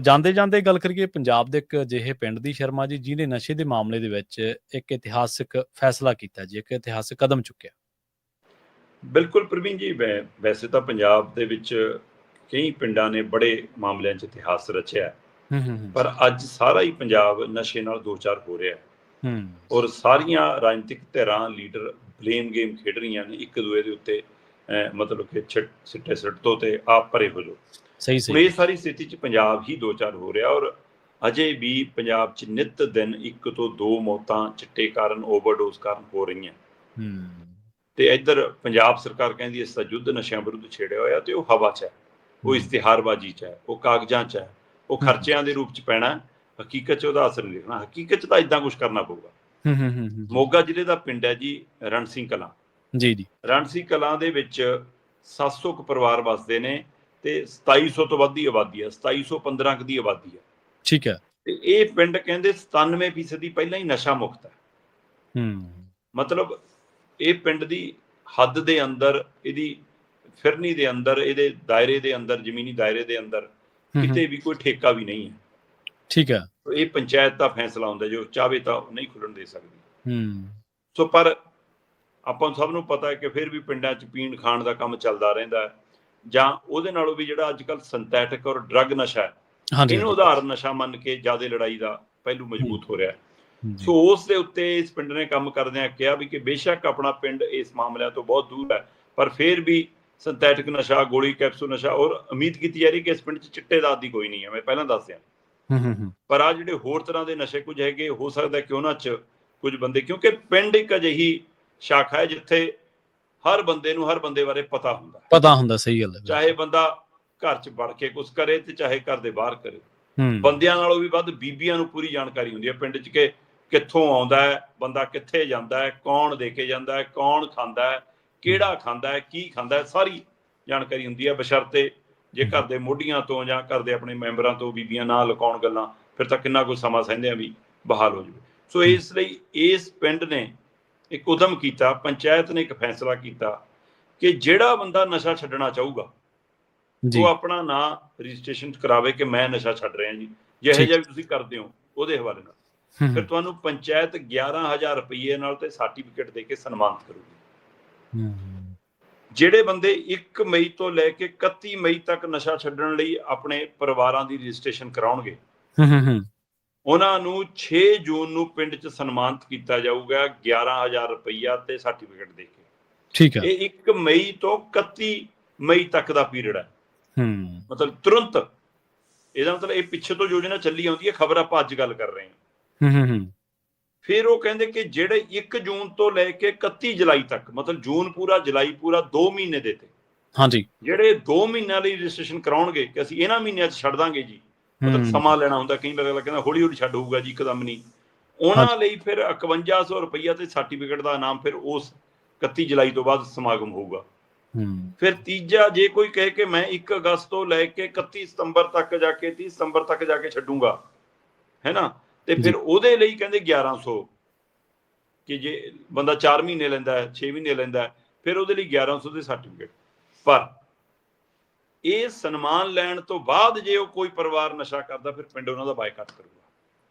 [SPEAKER 2] ਜਾਂਦੇ ਜਾਂਦੇ ਗੱਲ ਕਰੀਏ ਪੰਜਾਬ ਦੇ ਇੱਕ ਅਜਿਹੇ ਪਿੰਡ ਦੀ, ਸ਼ਰਮਾ ਜੀ, ਜਿਹਨੇ ਨਸ਼ੇ ਦੇ ਮਾਮਲੇ ਦੇ ਵਿੱਚ ਇੱਕ ਇਤਿਹਾਸਿਕ ਫੈਸਲਾ ਕੀਤਾ ਜੀ, ਇੱਕ ਇਤਿਹਾਸਿਕ ਕਦਮ ਚੁੱਕਿਆ। ਬਿਲਕੁਲ ਪ੍ਰਵੀਨ ਜੀ, ਵੈਸੇ ਤਾਂ ਪੰਜਾਬ ਦੇ ਵਿੱਚ ਕਈ ਪਿੰਡਾਂ ਨੇ ਬੜੇ ਮਾਮਲਿਆਂ 'ਚ ਇਤਿਹਾਸ ਰਚਿਆ, ਪਰ ਅੱਜ ਸਾਰਾ ਹੀ ਪੰਜਾਬ ਨਸ਼ੇ ਨਾਲ ਦੋ ਚਾਰ ਹੋ ਰਿਹਾ। ਔਰ ਸਾਰੀਆਂ ਰਾਜਨੀਤਿਕ ਧਿਰਾਂ, ਲੀਡਰ ਬਲੇਮ ਗੇਮ ਖੇਡ ਰਹੀਆਂ ਨੇ ਇੱਕ ਦੂਏ ਦੇ ਉੱਤੇ, ਮਤਲਬ ਕਿ ਸਿੱਟੇ ਸਿੱਟੋ ਤੇ ਆਪ ਪਰੇ ਹੋ ਜਾਓ। ਹੁਣ ਇਹ ਸਾਰੀ ਸਥਿਤੀ 'ਚ ਪੰਜਾਬ ਹੀ ਦੋ ਚਾਰ ਹੋ ਰਿਹਾ, ਔਰ ਅਜੇ ਵੀ ਪੰਜਾਬ 'ਚ ਨਿੱਤ ਦਿਨ 1 ਤੋਂ 2 ਮੌਤਾਂ ਚਿੱਟੇ ਕਾਰਨ, ਓਵਰਡੋਜ਼ ਕਾਰਨ ਹੋ ਰਹੀਆਂ। ਤੇ ਇੱਧਰ ਪੰਜਾਬ ਸਰਕਾਰ ਕਹਿੰਦੀ ਇਸ ਦਾ ਯੁੱਧ ਨਸ਼ਿਆਂ ਵਿਰੁੱਧ ਛੇੜਿਆ ਹੋਇਆ, ਤੇ ਉਹ ਹਵਾ 'ਚ ਹੈ, ਉਹ ਇਸ਼ਤਿਹਾਰਬਾਜ਼ੀ 'ਚ ਹੈ, ਉਹ ਕਾਗਜ਼ਾਂ 'ਚ ਹੈ, ਉਹ ਖਰਚਿਆਂ ਦੇ ਰੂਪ ਚ ਪੈਣਾ, ਹਕੀਕਤ ਚ ਉਹਦਾ ਅਸਰ ਨਹੀਂ ਦਿਖਣਾ। ਹਕੀਕਤ ਚ ਤਾਂ ਇਦਾਂ ਕੁਝ ਕਰਨਾ ਪਊਗਾ। ਮੋਗਾ ਜ਼ਿਲ੍ਹੇ ਦਾ ਪਿੰਡ ਹੈ ਜੀ ਰਣ ਸਿੰਘ ਕਲਾਂ।
[SPEAKER 1] ਜੀ
[SPEAKER 2] ਰਣ ਸਿੰਘ ਕਲਾਂ ਦੇ ਵਿੱਚ 700 ਕੁ ਪਰਿਵਾਰ ਵਸਦੇ ਨੇ ਤੇ 2700 ਤੋਂ ਵੱਧ ਦੀ ਆਬਾਦੀ ਹੈ, 2715 ਕੁ ਦੀ ਆਬਾਦੀ ਹੈ।
[SPEAKER 1] ਠੀਕ ਹੈ।
[SPEAKER 2] ਤੇ ਇਹ ਪਿੰਡ ਕਹਿੰਦੇ 97% ਪਹਿਲਾਂ ਹੀ ਨਸ਼ਾ ਮੁਕਤ ਹੈ। ਮਤਲਬ ਇਹ ਪਿੰਡ ਦੀ ਹੱਦ ਦੇ ਅੰਦਰ, ਇਹਦੀ ਫਿਰਨੀ ਦੇ ਅੰਦਰ, ਇਹਦੇ ਦਾਇਰੇ ਦੇ ਅੰਦਰ, ਜ਼ਮੀਨੀ ਦਾਇਰੇ ਦੇ ਅੰਦਰ ਕਿਤੇ ਵੀ ਕੋਈ ਠੇਕਾ ਵੀ ਨਹੀਂ ਹੈ।
[SPEAKER 1] ਠੀਕ ਹੈ।
[SPEAKER 2] ਇਹ ਪੰਚਾਇਤ ਦਾ ਫੈਸਲਾ ਹੁੰਦਾ, ਜੋ ਚਾਹਵੇ ਤਾਂ ਨਹੀਂ ਖੁੱਲਣ ਦੇ ਸਕਦੀ। ਸੋ ਪਰ ਆਪਾਂ ਸਭ ਨੂੰ ਪਤਾ ਹੈ ਕਿ ਫਿਰ ਵੀ ਪਿੰਡਾਂ 'ਚ ਪੀਣ ਖਾਣ ਦਾ ਕੰਮ ਚੱਲਦਾ ਰਹਿੰਦਾ ਹੈ, ਜਾਂ ਉਹਦੇ ਨਾਲੋਂ ਵੀ ਜਿਹੜਾ ਅੱਜ ਕੱਲ੍ਹ ਸਿੰਥੈਟਿਕ ਔਰ ਡਰੱਗ ਨਸ਼ਾ ਹੈ, ਇਹਨੂੰ ਉਦਾਹਰਨ ਨਸ਼ਾ ਮੰਨ ਕੇ ਜ਼ਿਆਦਾ ਲੜਾਈ ਦਾ ਪਹਿਲੂ ਮਜ਼ਬੂਤ ਹੋ ਰਿਹਾ। ਸੋ ਉਸ ਦੇ ਉੱਤੇ ਇਸ ਪਿੰਡ ਨੇ ਕੰਮ ਕਰਦਿਆਂ ਕਿਹਾ ਵੀ ਕਿ ਬੇਸ਼ੱਕ ਆਪਣਾ ਪਿੰਡ ਇਸ ਮਾਮਲਿਆਂ ਤੋਂ ਬਹੁਤ ਦੂਰ ਹੈ, ਪਰ ਫਿਰ ਵੀ ਸਿੰਥੈਟਿਕ ਨਸ਼ਾ, ਗੋਲੀ ਕੈਪਸੂਲ ਨਸ਼ਾ, ਔਰ ਉਮੀਦ ਕੀਤੀ ਜਾ ਰਹੀ ਕਿ ਇਸ ਪਿੰਡ 'ਚ ਚਿੱਟੇ ਦਾ ਆਦੀ ਕੋਈ ਨਹੀਂ ਹੈ, ਮੈਂ ਪਹਿਲਾਂ ਦੱਸਿਆ। ਪਰ ਆ ਜਿਹੜੇ ਹੋਰ ਤਰ੍ਹਾਂ ਦੇ ਨਸ਼ੇ ਕੁਝ ਹੈਗੇ, ਹੋ ਸਕਦਾ ਕਿ ਉਹਨਾਂ 'ਚ ਕੁਝ ਬੰਦੇ, ਕਿਉਂਕਿ ਪਿੰਡ ਇੱਕ ਅਜਿਹੀ ਸ਼ਾਖਾ ਹੈ ਜਿੱਥੇ ਹਰ ਬੰਦੇ ਨੂੰ ਹਰ ਬੰਦੇ ਬਾਰੇ ਪਤਾ ਹੁੰਦਾ।
[SPEAKER 1] ਸਹੀ ਗੱਲ ਹੈ। ਚਾਹੇ
[SPEAKER 2] ਬੰਦਾ ਘਰ 'ਚ ਵੜ ਕੇ ਕੁਛ ਕਰੇ ਤੇ ਚਾਹੇ ਘਰ ਦੇ ਬਾਹਰ ਕਰੇ। ਬੰਦਿਆਂ ਨਾਲੋਂ ਵੀ ਵੱਧ ਬੀਬੀਆਂ ਨੂੰ ਪੂਰੀ ਜਾਣਕਾਰੀ ਹੁੰਦੀ ਹੈ ਪਿੰਡ 'ਚ ਕਿ ਕਿੱਥੋਂ ਆਉਂਦਾ ਹੈ ਬੰਦਾ, ਕਿੱਥੇ ਜਾਂਦਾ ਹੈ, ਕੌਣ ਦੇ ਕੇ ਜਾਂਦਾ ਹੈ, ਕੌਣ ਖਾਂਦਾ ਹੈ, ਕਿਹੜਾ ਖਾਂਦਾ ਹੈ, ਕੀ ਖਾਂਦਾ ਹੈ, ਸਾਰੀ ਜਾਣਕਾਰੀ ਹੁੰਦੀ ਹੈ। ਬਸ਼ਰਤੇ ਜੇ ਘਰ ਦੇ ਮੋਢੀਆਂ ਤੋਂ ਜਾਂ ਘਰ ਦੇ ਆਪਣੇ ਮੈਂਬਰਾਂ ਤੋਂ ਬੀਬੀਆਂ ਨਾ ਲੁਕਾਉਣ ਗੱਲਾਂ, ਫਿਰ ਤਾਂ ਕਿੰਨਾ ਕੁਝ ਸਮਾਂ ਸਹਿੰਦਿਆਂ ਵੀ ਬਹਾਲ ਹੋ ਜਾਵੇ। ਸੋ ਇਸ ਲਈ ਇਸ ਪਿੰਡ ਨੇ ਇੱਕ ਉਦਮ ਕੀਤਾ, ਪੰਚਾਇਤ ਨੇ ਇੱਕ ਫੈਸਲਾ ਕੀਤਾ ਕਿ ਜਿਹੜਾ ਬੰਦਾ ਨਸ਼ਾ ਛੱਡਣਾ ਚਾਹੂਗਾ ਉਹ ਆਪਣਾ ਨਾਂ ਰਜਿਸਟ੍ਰੇਸ਼ਨ ਕਰਾਵੇ ਕਿ ਮੈਂ ਨਸ਼ਾ ਛੱਡ ਰਿਹਾ ਜੀ, ਜਿਹੋ ਜਿਹਾ ਵੀ ਤੁਸੀਂ ਕਰਦੇ ਹੋ ਉਹਦੇ ਹਵਾਲੇ ਨਾਲ। ਫਿਰ ਤੁਹਾਨੂੰ ਪੰਚਾਇਤ 11,000 ਰੁਪਈਏ ਨਾਲ ਤੇ ਸਰਟੀਫਿਕੇਟ ਦੇ ਕੇ ਸਨਮਾਨਿਤ ਕਰੂਗੀ। ਜਿਹੜੇ ਬੰਦੇ 1 ਮਈ ਤੋਂ ਲੈ ਕੇ 31 ਮਈ ਤੱਕ ਨਸ਼ਾ ਛੱਡਣ ਲਈ ਆਪਣੇ ਪਰਿਵਾਰਾਂ ਦੀ ਰਜਿਸਟ੍ਰੇਸ਼ਨ ਕਰਾਉਣਗੇ, ਉਹਨਾਂ ਨੂੰ 6 ਜੂਨ ਨੂੰ ਪਿੰਡ 'ਚ ਸਨਮਾਨਿਤ ਕੀਤਾ ਜਾਊਗਾ 11,000 ਰੁਪਈਆ ਤੇ ਸਰਟੀਫਿਕੇਟ ਦੇ ਕੇ।
[SPEAKER 1] ਠੀਕ ਹੈ।
[SPEAKER 2] ਇਹ 1 ਮਈ ਤੋਂ 31 ਮਈ ਤੱਕ ਦਾ ਪੀਰੀਅਡ ਹੈ। ਮਤਲਬ ਤੁਰੰਤ, ਇਹਦਾ ਮਤਲਬ ਇਹ ਪਿੱਛੇ ਤੋਂ ਯੋਜਨਾ ਚੱਲੀ ਆਉਂਦੀ ਹੈ, ਖਬਰ ਆਪਾਂ ਅੱਜ ਗੱਲ ਕਰ ਰਹੇ ਹਾਂ। ਫਿਰ ਉਹ ਕਹਿੰਦੇ ਕਿ ਜਿਹੜੇ 1 ਜੂਨ ਤੋਂ ਲੈ ਕੇ 31 ਜੁਲਾਈ ਤੱਕ, ਮਤਲਬ ਜੂਨ ਪੂਰਾ, ਜੁਲਾਈ ਪੂਰਾ, 2 ਮਹੀਨੇ ਦੇ ਤੇ ਜਿਹੜੇ 2 ਮਹੀਨਿਆਂ ਲਈ ਰਜਿਸਟ੍ਰੇਸ਼ਨ ਕਰਾਉਣਗੇ ਕਿ ਅਸੀਂ ਇਹਨਾਂ ਮਹੀਨਿਆਂ 'ਚ ਛੱਡ ਦਾਂਗੇ ਜੀ, ਮਤਲਬ ਸਮਾਂ ਲੈਣਾ ਹੁੰਦਾ, ਕਈ ਵਾਰ ਕਹਿੰਦਾ ਹੌਲੀ ਹੌਲੀ ਛੱਡ ਹੋਊਗਾ ਜੀ, ਇੱਕਦਮ ਨਹੀਂ। ਉਹਨਾਂ ਲਈ ਫਿਰ 5100 ਰੁਪਈਆ ਤੇ ਸਰਟੀਫਿਕੇਟ ਦਾ ਇਨਾਮ ਫਿਰ ਉਸ 31 ਜੁਲਾਈ ਤੋਂ ਬਾਅਦ ਸਮਾਗਮ ਹੋਊਗਾ। ਫਿਰ ਤੀਜਾ, ਜੇ ਕੋਈ ਕਹੇ ਕਿ ਮੈਂ 1 ਅਗਸਤ ਤੋਂ ਲੈ ਕੇ 31 ਸਤੰਬਰ ਤੱਕ ਜਾ ਕੇ 30 ਸਤੰਬਰ ਤੱਕ ਜਾ ਕੇ ਛੱਡੂਗਾ, ਹੈ ਨਾ, ਤੇ ਫਿਰ ਉਹਦੇ ਲਈ ਕਹਿੰਦੇ 1100, ਕਿ ਜੇ ਬੰਦਾ 4 ਮਹੀਨੇ ਲੈਂਦਾ ਹੈ, 6 ਮਹੀਨੇ ਲੈਂਦਾ ਹੈ, ਫਿਰ ਉਹਦੇ ਲਈ 1100 ਦੇ ਸਰਟੀਫਿਕੇਟ। ਪਰ ਇਹ ਸਨਮਾਨ ਲੈਣ ਤੋਂ ਬਾਅਦ ਜੇ ਉਹ ਕੋਈ ਪਰਿਵਾਰ ਨਸ਼ਾ ਕਰਦਾ, ਫਿਰ ਪਿੰਡ ਉਹਨਾਂ ਦਾ ਬਾਈਕਾਟ ਕਰੂਗਾ।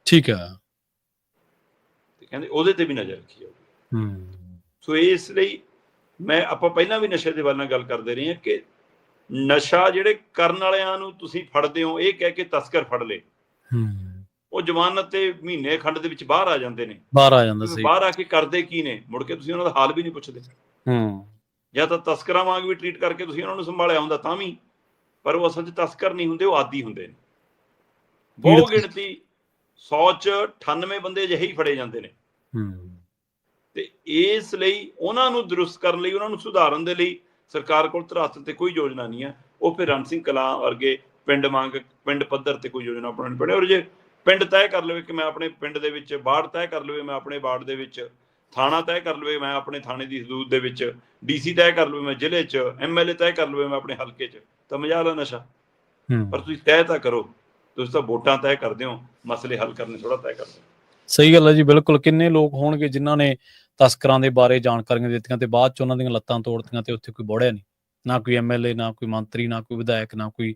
[SPEAKER 1] ਠੀਕ ਹੈ।
[SPEAKER 2] ਤੇ ਕਹਿੰਦੇ ਉਹਦੇ ਤੇ ਵੀ ਨਜ਼ਰ ਰੱਖੀ ਜਾਊਗੀ। ਸੋ ਇਸ ਲਈ ਆਪਾਂ ਪਹਿਲਾਂ ਵੀ ਨਸ਼ੇ ਦੇ ਬਾਰੇ ਨਾਲ ਗੱਲ ਕਰਦੇ ਰਹੇ ਹਾਂ ਕਿ ਨਸ਼ਾ ਜਿਹੜੇ ਕਰਨ ਵਾਲਿਆਂ ਨੂੰ ਤੁਸੀਂ ਫੜਦੇ ਹੋ, ਇਹ ਕਹਿ ਕੇ ਤਸਕਰ ਫੜ ਲਏ, ਉਹ ਜ਼ਮਾਨਤ ਤੇ ਮਹੀਨੇ ਖੰਡ ਦੇ ਵਿੱਚ ਬਾਹਰ ਆ ਜਾਂਦੇ ਨੇ। ਬਾਹਰ ਆ ਕੇ ਕਰਦੇ ਕੀ ਨੇ, ਮੁੜ ਕੇ ਤੁਸੀਂ ਉਹਨਾਂ ਦਾ ਹਾਲ ਵੀ ਨਹੀਂ ਪੁੱਛਦੇ। ਜਾਂ ਤਾਂ ਤਸਕਰਾਂ ਵਾਂਗ ਵੀ ਟਰੀਟ ਕਰਕੇ ਤੁਸੀਂ ਉਹਨਾਂ ਨੂੰ ਸੰਭਾਲਿਆ ਹੁੰਦਾ ਤਾਂ ਵੀ, ਪਰ ਉਹ ਅਸਲ 'ਚ ਤਸਕਰ ਨਹੀਂ ਹੁੰਦੇ, ਉਹ ਆਦੀ ਹੁੰਦੇ ਨੇ। ਬਹੁਤ ਗਿਣਤੀ 100 'ਚ 98 ਬੰਦੇ ਅਜਿਹੇ ਹੀ ਫੜੇ ਜਾਂਦੇ ਨੇ। ਤੇ ਇਸ ਲਈ ਉਹਨਾਂ ਨੂੰ ਦਰੁਸਤ ਕਰਨ ਲਈ, ਉਹਨਾਂ ਨੂੰ ਸੁਧਾਰਨ ਦੇ ਲਈ ਸਰਕਾਰ ਕੋਲ ਧਰਾਤਲ ਤੇ ਕੋਈ ਯੋਜਨਾ ਨਹੀਂ ਹੈ। ਉਹ ਫਿਰ ਰਣ ਸਿੰਘ ਕਲਾਂ ਵਰਗੇ ਪਿੰਡ ਪੱਧਰ ਤੇ ਕੋਈ ਯੋਜਨਾ ਬਣਾਉਣੀ ਪੈਣੀ। ਔਰ ਜੇ ਪਿੰਡ ਤੈਅ ਕਰ ਲਵੇ ਕਿ ਮੈਂ ਆਪਣੇ ਪਿੰਡ ਦੇ ਵਿੱਚ, ਵਾਰਡ ਤੈਅ ਕਰ ਲਵੇ ਮੈਂ ਆਪਣੇ ਵਾਰਡ ਦੇ ਵਿੱਚ, ਥਾਣਾ ਤੈਅ ਕਰ ਲਵੇ ਮੈਂ ਆਪਣੇ ਥਾਣੇ ਦੀ ਹਦੂਦ ਦੇ ਵਿੱਚ, DC ਤੈਅ ਕਰ ਲਵੇ ਮੈਂ ਜ਼ਿਲ੍ਹੇ 'ਚ, MLA ਤੈਅ ਕਰ ਲਵੇ ਮੈਂ ਆਪਣੇ ਹਲਕੇ 'ਚ, ਤਾਂ ਮਜ਼ਾਲ ਆ ਨਸ਼ਾ। ਪਰ ਤੁਸੀਂ ਤੈਅ ਤਾਂ ਕਰੋ, ਤੁਸੀਂ ਤਾਂ ਵੋਟਾਂ ਤੈਅ ਕਰਦੇ ਹੋ, ਮਸਲੇ ਹੱਲ ਕਰਨੇ ਥੋੜਾ ਤੈਅ ਕਰਦੇ ਹੋ।
[SPEAKER 1] ਸਹੀ ਗੱਲ ਹੈ ਜੀ, ਬਿਲਕੁਲ। ਕਿੰਨੇ ਲੋਕ ਹੋਣਗੇ ਜਿਨ੍ਹਾਂ ਨੇ ਤਸਕਰਾਂ ਦੇ ਬਾਰੇ ਜਾਣਕਾਰੀਆਂ ਦਿੱਤੀਆਂ ਤੇ ਬਾਅਦ 'ਚ ਉਹਨਾਂ ਦੀਆਂ ਲੱਤਾਂ ਤੋੜਤੀਆਂ ਤੇ ਉੱਥੇ ਕੋਈ ਬੋੜਿਆ ਨਹੀਂ, ਨਾ ਕੋਈ MLA, ਨਾ ਕੋਈ ਮੰਤਰੀ, ਨਾ ਕੋਈ ਵਿਧਾਇਕ, ਨਾ ਕੋਈ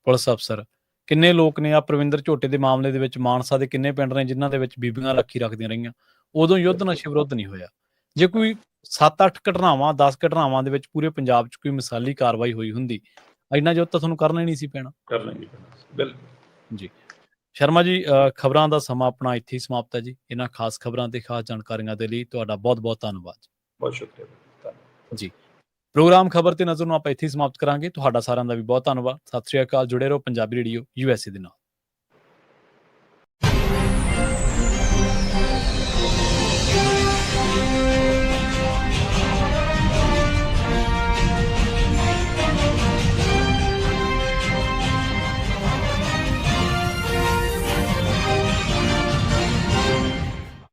[SPEAKER 1] ਪੁਲਿਸ ਅਫਸਰ। ਕਿੰਨੇ ਲੋਕ ਨੇ। ਆ ਪ੍ਰਵਿੰਦਰ ਝੋਟੇ ਦੇ ਮਾਮਲੇ ਦੇ ਵਿੱਚ ਮਾਨਸਾ ਦੇ ਕਿੰਨੇ ਪਿੰਡ ਨੇ ਜਿਨ੍ਹਾਂ ਦੇ ਵਿੱਚ ਬੀਬੀਆਂ ਰਾਖੀ ਰੱਖਦੀਆਂ ਰਹੀਆਂ, ਉਦੋਂ ਯੁੱਧ ਨਸ਼ੇ ਵਿਰੁੱਧ ਨਹੀਂ ਹੋਇਆ। ਜੇ ਕੋਈ 7-8 ਘਟਨਾਵਾਂ, 10 ਘਟਨਾਵਾਂ ਦੇ ਵਿੱਚ ਪੂਰੇ ਪੰਜਾਬ 'ਚ ਕੋਈ ਮਿਸਾਲੀ ਕਾਰਵਾਈ ਹੋਈ ਹੁੰਦੀ, ਇੰਨਾ ਯੁੱਧ ਤਾਂ ਤੁਹਾਨੂੰ ਕਰਨਾ ਹੀ ਨਹੀਂ ਸੀ ਪੈਣਾ।
[SPEAKER 2] ਬਿਲਕੁਲ
[SPEAKER 1] ਜੀ। ਸ਼ਰਮਾ ਜੀ, ਖਬਰਾਂ ਦਾ ਸਮਾਂ ਆਪਣਾ ਇੱਥੇ ਹੀ ਸਮਾਪਤ ਹੈ ਜੀ। ਇਹਨਾਂ ਖਾਸ ਖਬਰਾਂ ਤੇ ਖਾਸ ਜਾਣਕਾਰੀਆਂ ਦੇ ਲਈ ਤੁਹਾਡਾ ਬਹੁਤ ਬਹੁਤ ਧੰਨਵਾਦ।
[SPEAKER 2] ਬਹੁਤ ਸ਼ੁਕਰੀਆ
[SPEAKER 1] ਜੀ। ਪ੍ਰੋਗਰਾਮ ਖਬਰ ਤੇ ਨਜ਼ਰ ਨੂੰ ਆਪਾਂ ਇੱਥੇ ਹੀ ਸਮਾਪਤ ਕਰਾਂਗੇ। ਤੁਹਾਡਾ ਸਾਰਿਆਂ ਦਾ ਵੀ ਬਹੁਤ ਧੰਨਵਾਦ। ਸਤਿ ਸ਼੍ਰੀ ਅਕਾਲ। ਜੁੜੇ ਰਹੋ ਪੰਜਾਬੀ ਰੇਡੀਓ USA ਦੇ ਨਾਲ।